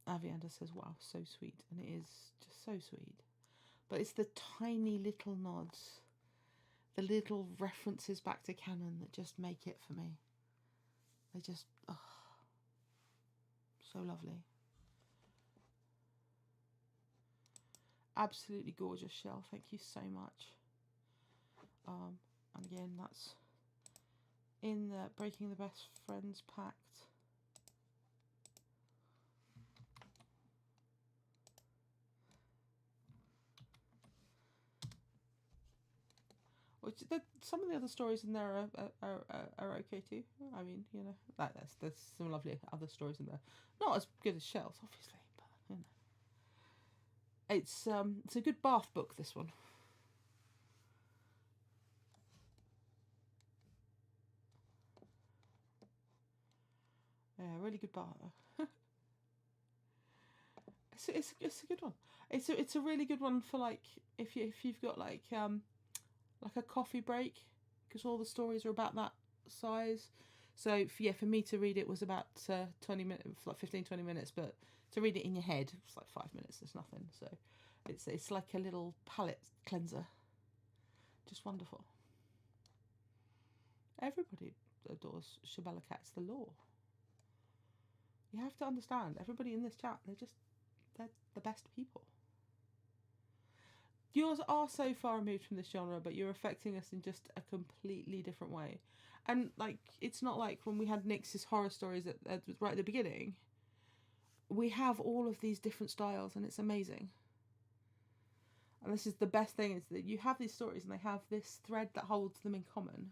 Avienda says, wow, so sweet, and it is just so sweet. But it's the tiny little nods, the little references back to canon that just make it for me. They just, so lovely. Absolutely gorgeous, Shell. Thank you so much. And again, that's in the Breaking the Best Friends Pact. Which some of the other stories in there are okay too. I mean, you know, there's some lovely other stories in there. Not as good as Shell's, obviously, but you know, it's a good bath book. This one. Yeah, really good bath. It's a good one. It's a really good one for like if you've got like a coffee break, because all the stories are about that size. So for me to read it was about 20 minutes, like 15-20 minutes, but to read it in your head it's like 5 minutes. It's nothing. So it's like a little palate cleanser. Just wonderful. Everybody adores Chele MacCabe. It's the law. You have to understand, everybody in this chat, they're the best people. Yours are so far removed from this genre, but you're affecting us in just a completely different way. And like, it's not like when we had Nix's horror stories right at the beginning. We have all of these different styles, and it's amazing. And this is the best thing, is that you have these stories and they have this thread that holds them in common.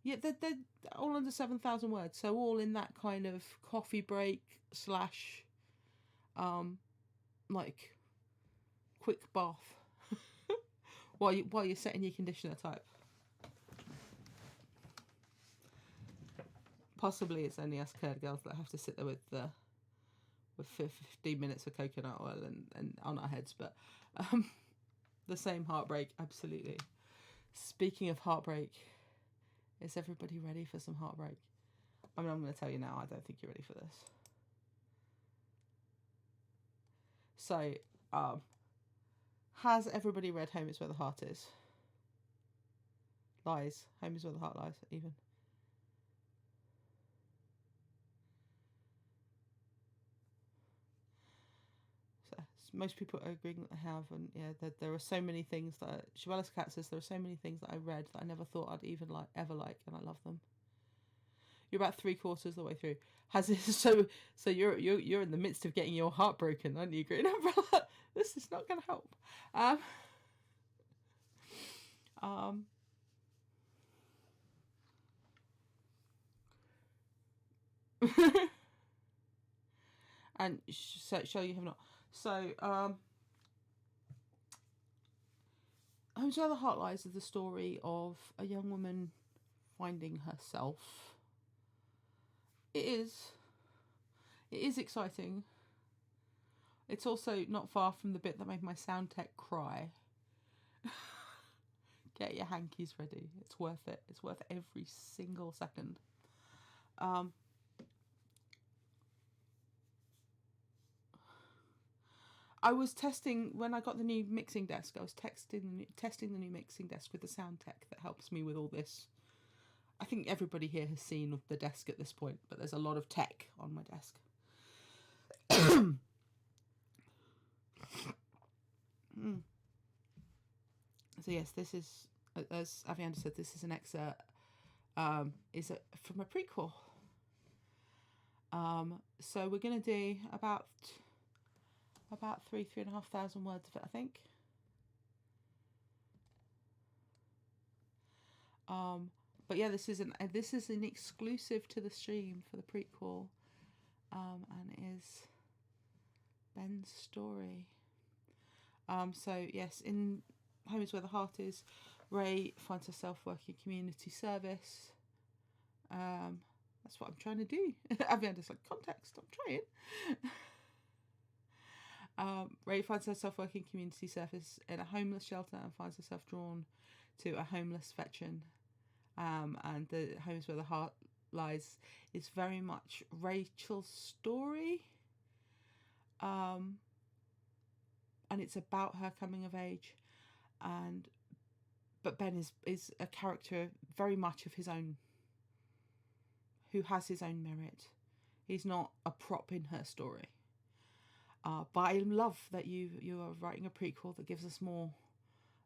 Yeah, they're all under 7,000 words, so all in that kind of coffee break / like quick bath while you're setting your conditioner type. Possibly it's only us curd girls that have to sit there with 15 minutes of coconut oil and on our heads, but the same heartbreak, absolutely. Speaking of heartbreak, is everybody ready for some heartbreak? I mean, I'm going to tell you now, I don't think you're ready for this. So, has everybody read Home is Where the Heart Is? Lies. Home is Where the Heart Lies, even. So, most people are agreeing that they have, and yeah, there are so many things that Chele MacCabe says, there are so many things that I read that I never thought I'd even ever like, and I love them. You're about 3/4 of the way through. Has this so you're in the midst of getting your heart broken, aren't you, Green Umbrella? This is not going to help. And so you have not. So Home's Where the Heart Lies is the story of a young woman finding herself. It is exciting. It's also not far from the bit that made my sound tech cry. Get your hankies ready. It's worth it. It's worth every single second. I was testing, when I got the new mixing desk, I was testing the new mixing desk with the sound tech that helps me with all this. I think everybody here has seen the desk at this point, but there's a lot of tech on my desk. So yes, this is, as Avianda said, this is an excerpt from a prequel. So we're going to do about 3,500 words of it, I think. But yeah, this is an exclusive to the stream for the prequel, and it is Ben's story. So yes, in Home is Where the Heart Is, Ray finds herself working community service. That's what I'm trying to do. Avianda's like, context, I'm trying. Ray finds herself working community service in a homeless shelter and finds herself drawn to a homeless veteran. And the Home is Where the Heart Lies is very much Rachel's story. And it's about her coming of age. But Ben is a character very much of his own, who has his own merit. He's not a prop in her story. But I love that you are writing a prequel that gives us more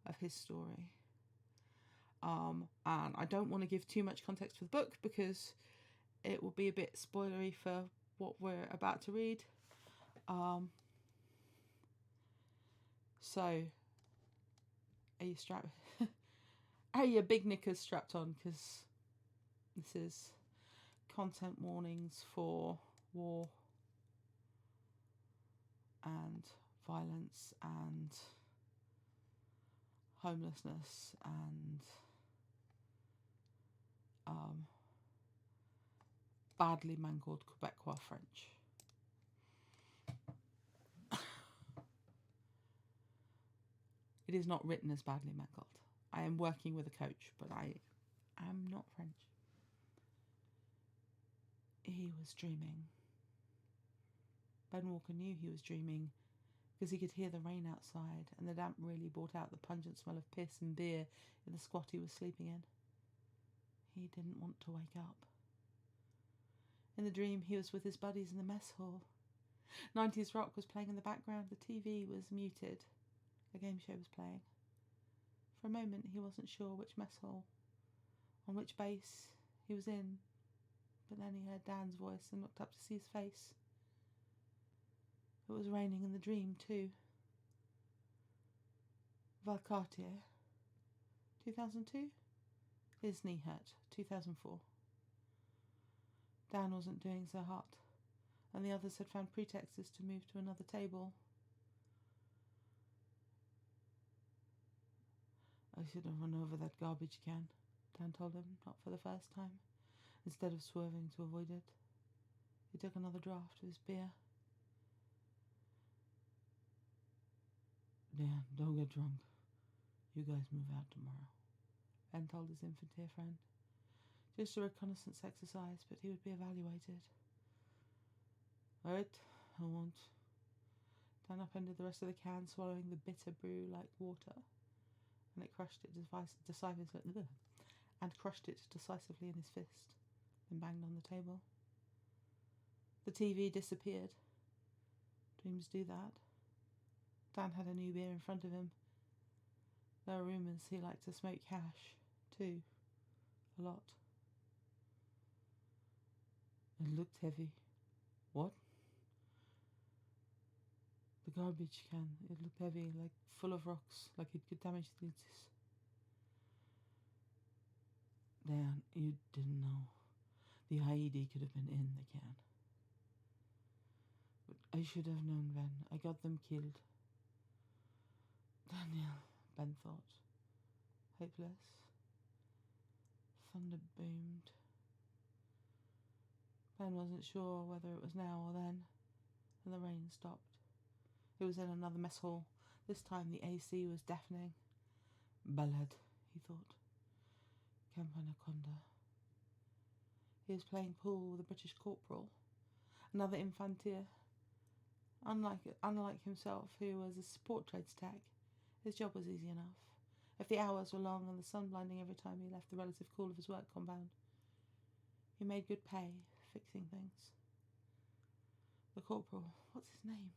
of his story. And I don't want to give too much context for the book because it will be a bit spoilery for what we're about to read. So, are you strapped? Are your big knickers strapped on? Because this is content warnings for war and violence and homelessness and badly mangled Quebecois French. It is not written as badly mangled. I am working with a coach, but I am not French. He was dreaming. Ben Walker knew he was dreaming because he could hear the rain outside, and the damp really brought out the pungent smell of piss and beer in the squat he was sleeping in. He didn't want to wake up. In the dream, he was with his buddies in the mess hall. 90s rock was playing in the background. The TV was muted. A game show was playing. For a moment he wasn't sure which mess hall, on which base he was in, but then he heard Dan's voice and looked up to see his face. It was raining in the dream too. Valcartier, 2002? His knee hurt, 2004. Dan wasn't doing so hot, and the others had found pretexts to move to another table. I should have run over that garbage can, Dan told him, not for the first time, instead of swerving to avoid it. He took another draught of his beer. Dan, don't get drunk. You guys move out tomorrow, Ben told his infantry friend. Just a reconnaissance exercise, but he would be evaluated. All right, I won't. Dan upended the rest of the can, swallowing the bitter brew like water, and crushed it decisively in his fist, then banged on the table. The TV disappeared. Dreams do that. Dan had a new beer in front of him. There were rumours he liked to smoke hash, too. A lot. It looked heavy. What? The garbage can. It looked heavy, like full of rocks, like it could damage the lettuce. Dan, you didn't know. The IED could have been in the can. But I should have known, Ben. I got them killed. Daniel, Ben thought. Hopeless. Thunder boomed. Ben wasn't sure whether it was now or then, and the rain stopped. It was in another mess hall. This time the AC was deafening. Ballad, he thought. Camp Anaconda. He was playing pool with a British corporal, another infantier. Unlike himself, who was a support trades tech, his job was easy enough. If the hours were long and the sun blinding every time he left the relative cool of his work compound, he made good pay fixing things. The corporal, what's his name,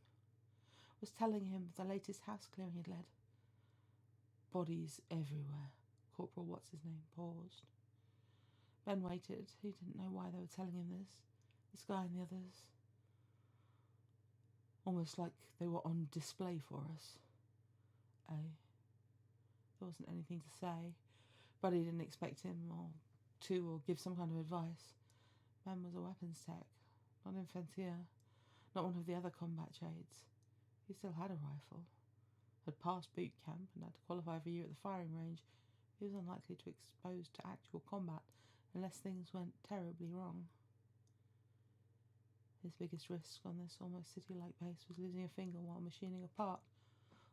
was telling him of the latest house clearing he'd led. Bodies everywhere. Corporal what's-his-name paused. Ben waited. He didn't know why they were telling him this guy and the others. Almost like they were on display for us. There wasn't anything to say, but he didn't expect him or give some kind of advice. Ben was a weapons tech, not infantier, not one of the other combat trades. He still had a rifle, had passed boot camp and had to qualify for a year at the firing range. He was unlikely to be exposed to actual combat unless things went terribly wrong. His biggest risk on this almost city-like base was losing a finger while machining a part,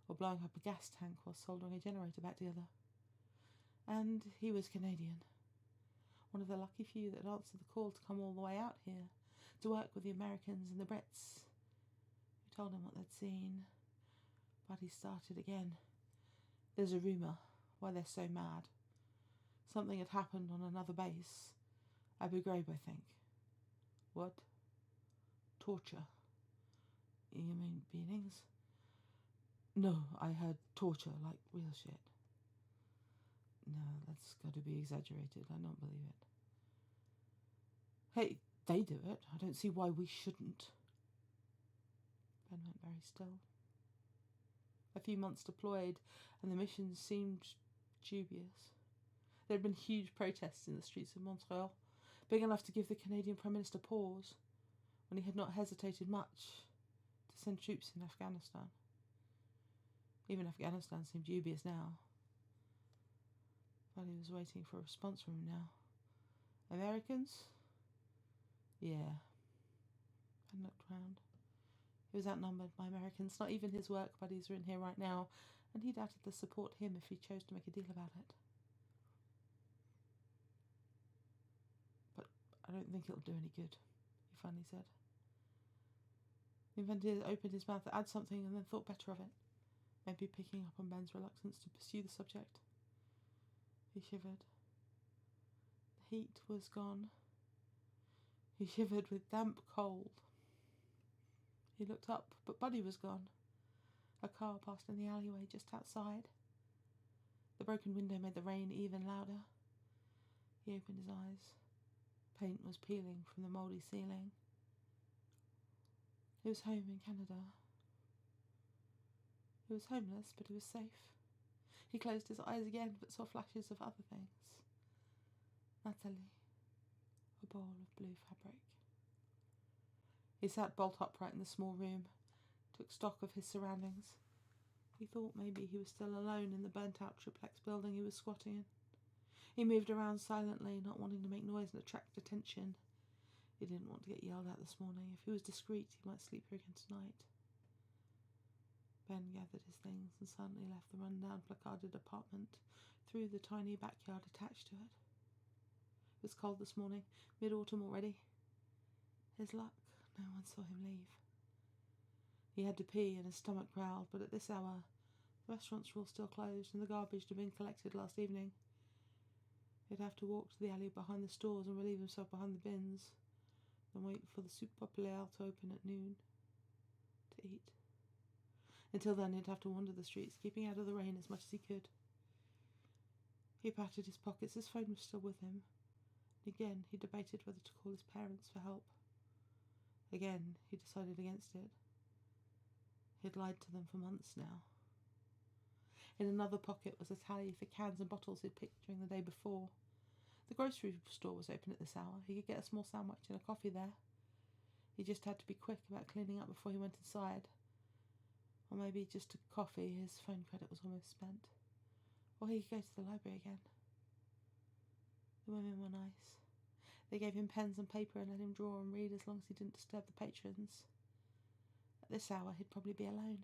or blowing up a gas tank while soldering a generator back together. And he was Canadian. One of the lucky few that answered the call to come all the way out here, to work with the Americans and the Brits, who told him what they'd seen. But he started again. There's a rumour why they're so mad. Something had happened on another base. Abu Ghraib, I think. What? Torture. You mean beatings? No, I heard torture, like real shit. No, that's got to be exaggerated. I don't believe it. Hey, they do it. I don't see why we shouldn't. Ben went very still. A few months deployed, and the mission seemed dubious. There had been huge protests in the streets of Montreal, big enough to give the Canadian Prime Minister pause, when he had not hesitated much to send troops in Afghanistan. Even Afghanistan seemed dubious now. But he was waiting for a response from him now. Americans? Yeah. Ben looked round. He was outnumbered by Americans. Not even his work buddies were in here right now, and he doubted they'd support him if he chose to make a deal about it. But I don't think it'll do any good, he finally said. The inventor opened his mouth to add something and then thought better of it, maybe picking up on Ben's reluctance to pursue the subject. He shivered. The heat was gone. He shivered with damp cold. He looked up, but Buddy was gone. A car passed in the alleyway just outside. The broken window made the rain even louder. He opened his eyes. Paint was peeling from the mouldy ceiling. He was home in Canada. He was homeless, but he was safe. He closed his eyes again, but saw flashes of other things. Natalie, a ball of blue fabric. He sat bolt upright in the small room, took stock of his surroundings. He thought maybe he was still alone in the burnt-out triplex building he was squatting in. He moved around silently, not wanting to make noise and attract attention. He didn't want to get yelled at this morning. If he was discreet, he might sleep here again tonight. Ben gathered his things and suddenly left the run-down placarded apartment through the tiny backyard attached to it. It was cold this morning, mid-autumn already. His luck, no one saw him leave. He had to pee and his stomach growled, but at this hour, the restaurants were all still closed and the garbage had been collected last evening. He'd have to walk to the alley behind the stores and relieve himself behind the bins, then wait for the Soup Populaire to open at noon to eat. Until then, he'd have to wander the streets, keeping out of the rain as much as he could. He patted his pockets. His phone was still with him. Again, he debated whether to call his parents for help. Again, he decided against it. He'd lied to them for months now. In another pocket was a tally for cans and bottles he'd picked during the day before. The grocery store was open at this hour. He could get a small sandwich and a coffee there. He just had to be quick about cleaning up before he went inside. Or maybe just a coffee. His phone credit was almost spent. Or he could go to the library again. The women were nice. They gave him pens and paper and let him draw and read as long as he didn't disturb the patrons. At this hour, he'd probably be alone.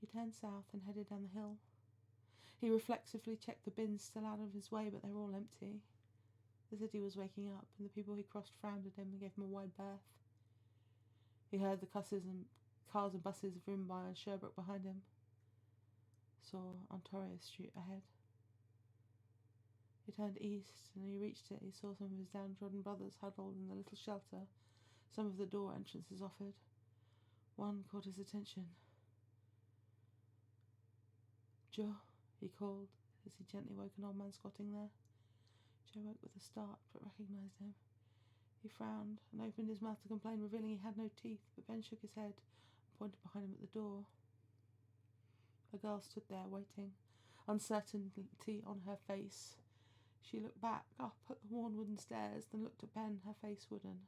He turned south and headed down the hill. He reflexively checked the bins still out of his way, but they were all empty. The city was waking up, and the people he crossed frowned at him and gave him a wide berth. He heard the cars and buses vroom by on Sherbrooke behind him. Saw Ontario Street ahead. He turned east, and he reached it. He saw some of his downtrodden brothers huddled in the little shelter some of the door entrances offered. One caught his attention. "Joe," he called, as he gently woke an old man squatting there. Joe woke with a start, but recognised him. He frowned and opened his mouth to complain, revealing he had no teeth, but Ben shook his head and pointed behind him at the door. A girl stood there, waiting, uncertainty on her face. She looked back up at the worn wooden stairs, then looked at Ben, her face wooden.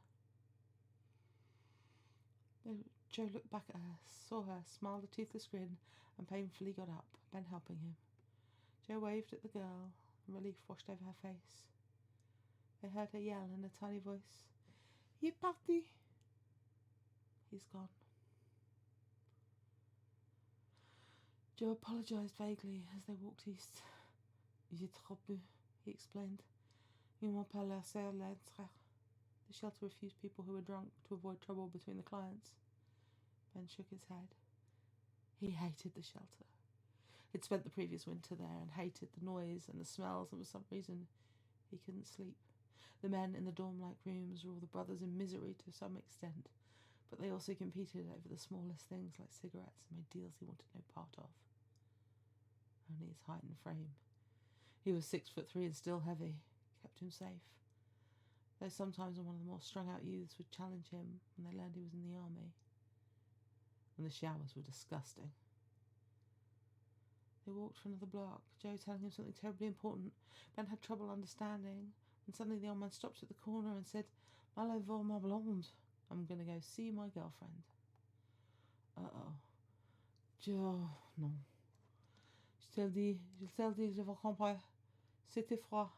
Joe looked back at her, saw her, smiled a toothless grin, and painfully got up, Ben helping him. Joe waved at the girl, and relief washed over her face. They heard her yell in a tiny voice, "Il est parti!" He's gone. Joe apologised vaguely as they walked east. "J'ai trop bu," he explained. "Ils m'ont pas laissé l'entrer." The shelter refused people who were drunk to avoid trouble between the clients. Ben shook his head. He hated the shelter. He'd spent the previous winter there and hated the noise and the smells, and for some reason he couldn't sleep. The men in the dorm-like rooms were all the brothers in misery to some extent, but they also competed over the smallest things like cigarettes and made deals he wanted no part of. Only his height and frame. He was 6'3" and still heavy, kept him safe. Though sometimes one of the more strung-out youths would challenge him when they learned he was in the army. And the showers were disgusting. They walked for another block, Joe telling him something terribly important. Ben had trouble understanding, when suddenly the old man stopped at the corner and said, "M'allez voir ma blonde. I'm going to go see my girlfriend." Uh-oh. Joe, non. Je te le dis, je vous comprends. C'était froid.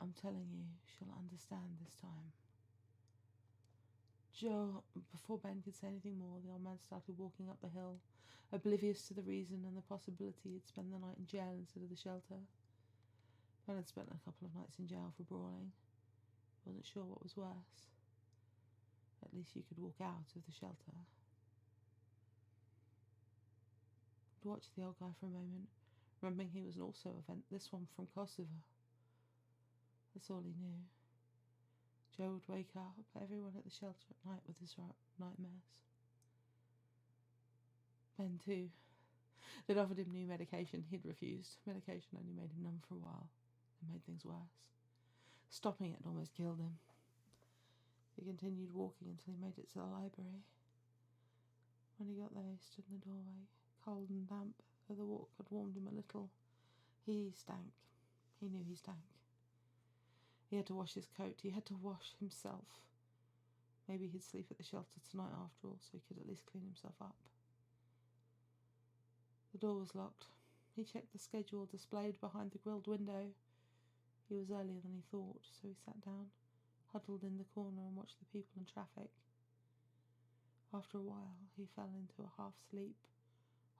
I'm telling you, she'll understand this time. Joe, before Ben could say anything more, the old man started walking up the hill, oblivious to the reason and the possibility he'd spend the night in jail instead of the shelter. Ben had spent a couple of nights in jail for brawling. He wasn't sure what was worse. At least you could walk out of the shelter. He'd watched the old guy for a moment, remembering he was also this one from Kosovo. That's all he knew. Joe would wake up everyone at the shelter at night with his nightmares. Ben too. They'd offered him new medication. He'd refused. Medication only made him numb for a while. It made things worse. Stopping it had almost killed him. He continued walking until he made it to the library. When he got there, he stood in the doorway, cold and damp, though the walk had warmed him a little. He stank. He knew he stank. He had to wash his coat. He had to wash himself. Maybe he'd sleep at the shelter tonight after all, so he could at least clean himself up. The door was locked. He checked the schedule displayed behind the grilled window. He was earlier than he thought, so he sat down, huddled in the corner and watched the people and traffic. After a while, he fell into a half-sleep,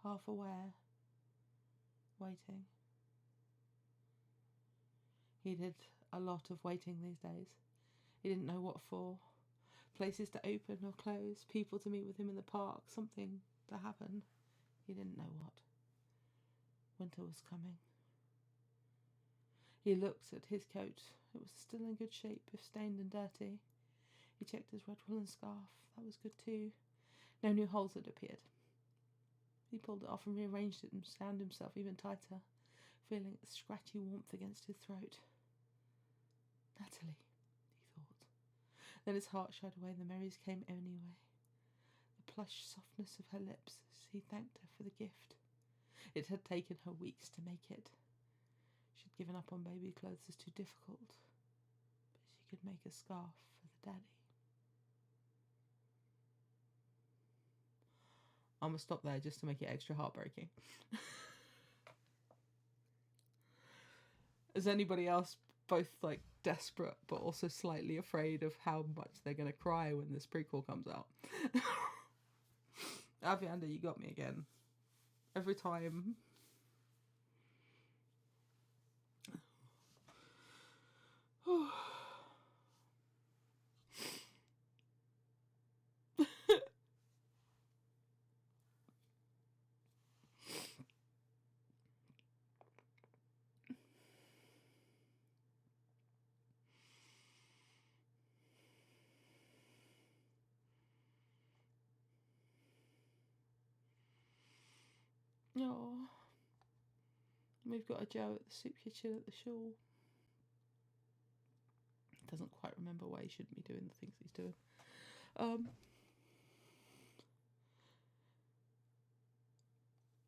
half-aware, waiting. He did a lot of waiting these days. He didn't know what for. Places to open or close, people to meet with him in the park, something to happen. He didn't know what. Winter was coming. He looked at his coat. It was still in good shape, if stained and dirty. He checked his red woolen scarf. That was good too. No new holes had appeared. He pulled it off and rearranged it and sound himself even tighter, feeling its scratchy warmth against his throat. Natalie, he thought. Then his heart shied away and the memories came anyway. The plush softness of her lips as he thanked her for the gift. It had taken her weeks to make it. She'd given up on baby clothes as too difficult, but she could make a scarf for the daddy. I'm going to stop there just to make it extra heartbreaking. Is anybody else both like desperate but also slightly afraid of how much they're going to cry when this prequel comes out? Aviander, you got me again. Every time. Oh, we've got a Joe at the soup kitchen at the shul. Doesn't quite remember why he shouldn't be doing the things he's doing.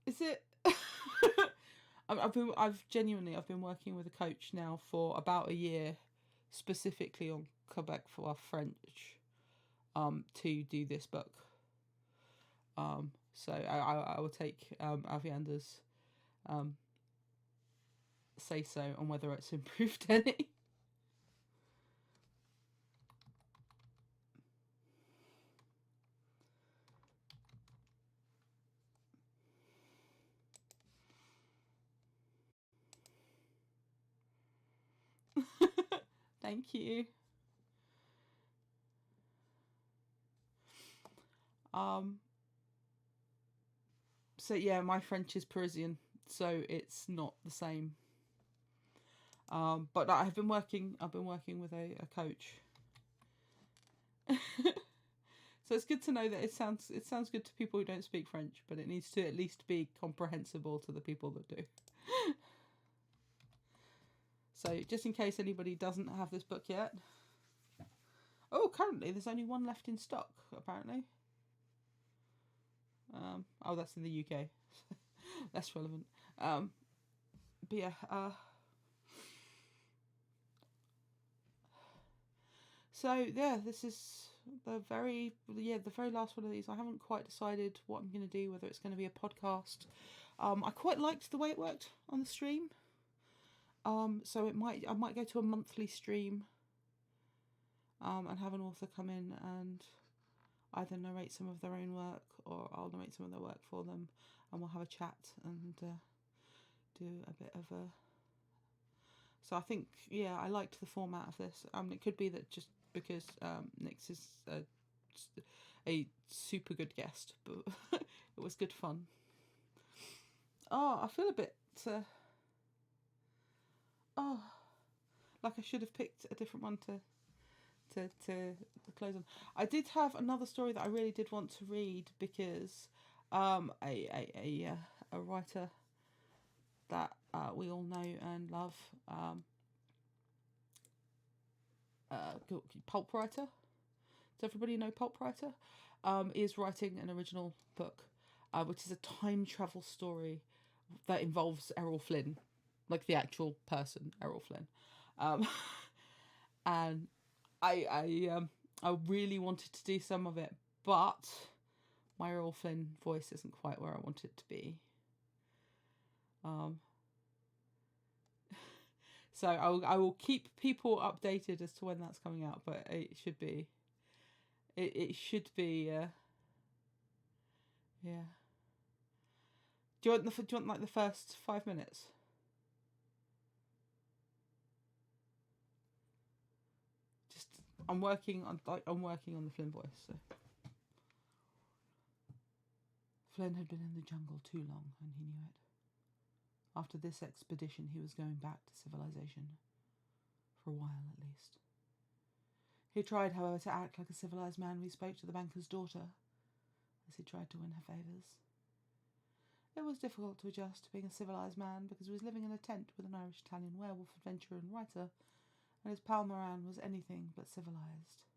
Is it? I've been working with a coach now for about a year, specifically on Quebec for our French, to do this book. So I will take Aviander's say so on whether it's improved any. Thank you. So yeah, my French is Parisian, so it's not the same. But I've been working with a coach. So it's good to know that it sounds good to people who don't speak French, but it needs to at least be comprehensible to the people that do. So just in case anybody doesn't have this book yet. Oh, currently there's only one left in stock, apparently. Oh, that's in the UK. Less relevant. But yeah. So yeah, this is the very last one of these. I haven't quite decided what I'm going to do, whether it's going to be a podcast. I quite liked the way it worked on the stream. So I might go to a monthly stream. And have an author come in and either narrate some of their own work or I'll narrate some of their work for them, and we'll have a chat and do a bit of a. So I think I liked the format of this. It could be that just because Nix is a super good guest, but it was good fun. Oh, I feel a bit like I should have picked a different one to close on. I did have another story that I really did want to read because a a writer that we all know and love, pulp writer. Does everybody know pulp writer? Is writing an original book, which is a time travel story that involves Errol Flynn, like the actual person, Errol Flynn. And I really wanted to do some of it, but my Errol Flynn voice isn't quite where I want it to be. So I will keep people updated as to when that's coming out, but it should be. It should be. Yeah. Do you want like the first 5 minutes? Just I'm working on the Flynn voice. So. Flynn had been in the jungle too long, and he knew it. After this expedition, he was going back to civilization. For a while, at least. He tried, however, to act like a civilized man when he spoke to the banker's daughter, as he tried to win her favours. It was difficult to adjust to being a civilized man because he was living in a tent with an Irish-Italian werewolf adventurer and writer, and his pal Moran was anything but civilized.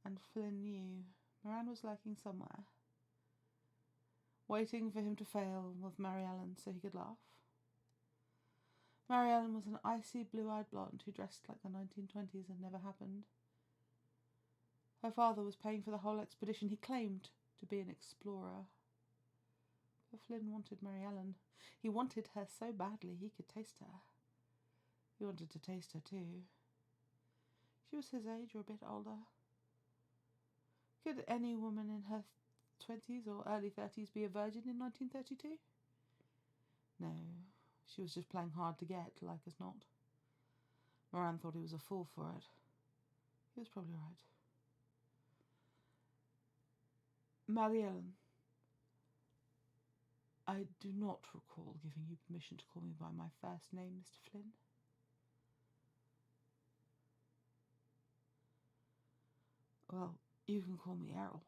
And Flynn knew Moran was lurking somewhere, waiting for him to fail with Mary Ellen so he could laugh. Mary Ellen was an icy blue-eyed blonde who dressed like the 1920s had never happened. Her father was paying for the whole expedition. He claimed to be an explorer. But Flynn wanted Mary Ellen. He wanted her so badly he could taste her. He wanted to taste her too. She was his age or a bit older. Could any woman in her 20s or early 30s be a virgin in 1932? No, she was just playing hard to get, like as not. Moran thought he was a fool for it. He was probably right. Mary Ellen, I do not recall giving you permission to call me by my first name, Mr. Flynn. Well, you can call me Errol.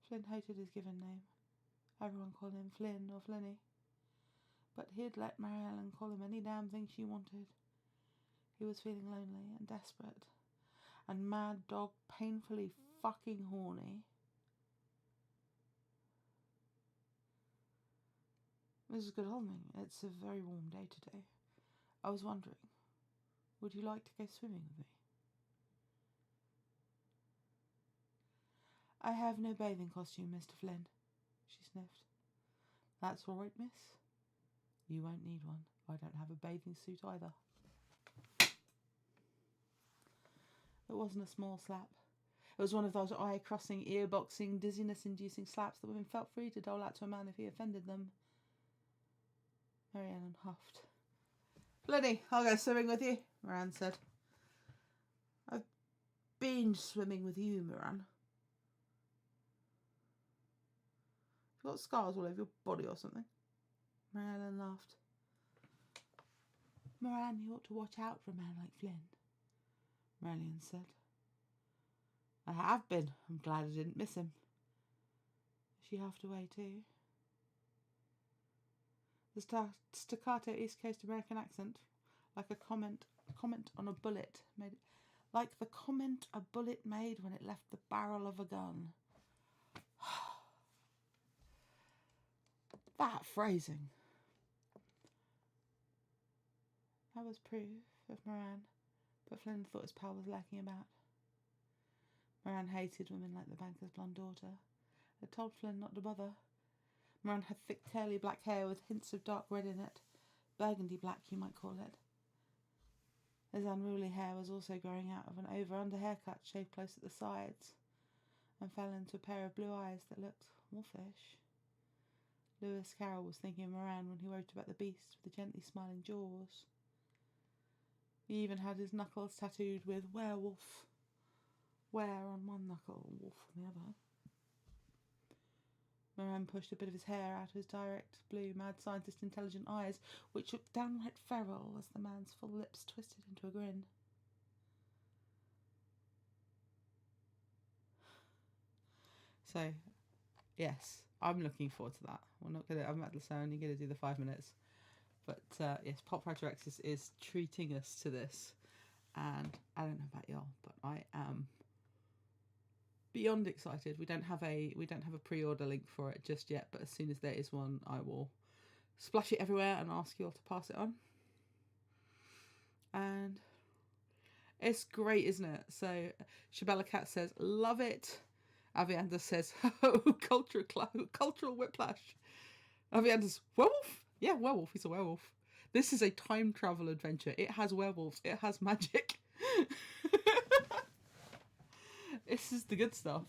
Flynn hated his given name. Everyone called him Flynn or Flinny. But he'd let Mary Ellen call him any damn thing she wanted. He was feeling lonely and desperate, and mad dog painfully fucking horny. Mrs. Godalming, it's a very warm day today. I was wondering, would you like to go swimming with me? I have no bathing costume, Mr. Flynn, she sniffed. That's all right, miss. You won't need one. I don't have a bathing suit either. It wasn't a small slap. It was one of those eye-crossing, ear-boxing, dizziness-inducing slaps that women felt free to dole out to a man if he offended them. Mary Ellen huffed. Flinny, I'll go swimming with you, Moran said. I've been swimming with you, Moran. You've got scars all over your body or something. Mary Ellen laughed. Moran, you ought to watch out for a man like Flynn, Mary Ellen said. I have been. I'm glad I didn't miss him. She huffed away too. The staccato East Coast American accent, like a comment on a bullet, like the comment a bullet made when it left the barrel of a gun. That phrasing. That was proof of Moran, but Flynn thought his pal was lurking about. Moran hated women like the banker's blonde daughter. Had told Flynn not to bother. Moran had thick, curly black hair with hints of dark red in it. Burgundy black, you might call it. His unruly hair was also growing out of an over-under haircut shaved close at the sides, and fell into a pair of blue eyes that looked wolfish. Lewis Carroll was thinking of Moran when he wrote about the beast with the gently smiling jaws. He even had his knuckles tattooed with werewolf. Were on one knuckle and wolf on the other. Moran pushed a bit of his hair out of his direct, blue, mad scientist intelligent eyes, which looked downright feral as the man's full lips twisted into a grin. So, yes, I'm looking forward to that. I'm only gonna do the 5 minutes. But yes, Pop Writer X is treating us to this. And I don't know about y'all, but I am beyond excited. We don't have a pre-order link for it just yet, but as soon as there is one, I will splash it everywhere and ask you all to pass it on. And it's great, isn't it? So Chele MacCabe says, love it. Aviander says, oh, cultural whiplash. Aviander's, werewolf? Yeah, werewolf. He's a werewolf. This is a time travel adventure. It has werewolves. It has magic. This is the good stuff.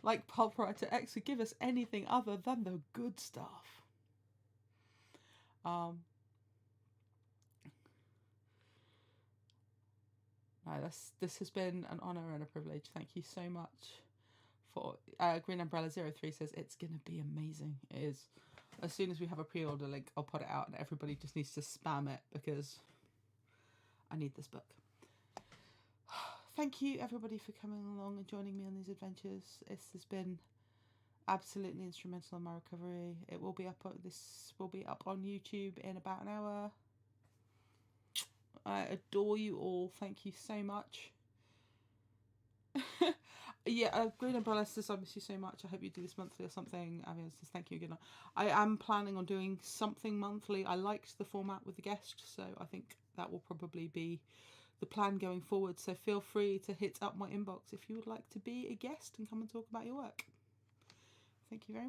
Like Pop Writer X would give us anything other than the good stuff. This has been an honour and a privilege. Thank you so much. For Green Umbrella 03 says it's gonna be amazing. It is. As soon as we have a pre-order link, I'll put it out, and everybody just needs to spam it because I need this book. Thank you everybody for coming along and joining me on these adventures. This has been absolutely instrumental in my recovery. It will be up. This will be up on YouTube in about an hour. I adore you all. Thank you so much. Yeah, Green Umbrella says, I miss you so much. I hope you do this monthly or something. Avian says, thank you. Good night. I am planning on doing something monthly. I liked the format with the guest, so I think that will probably be the plan going forward. So feel free to hit up my inbox if you would like to be a guest and come and talk about your work. Thank you very much.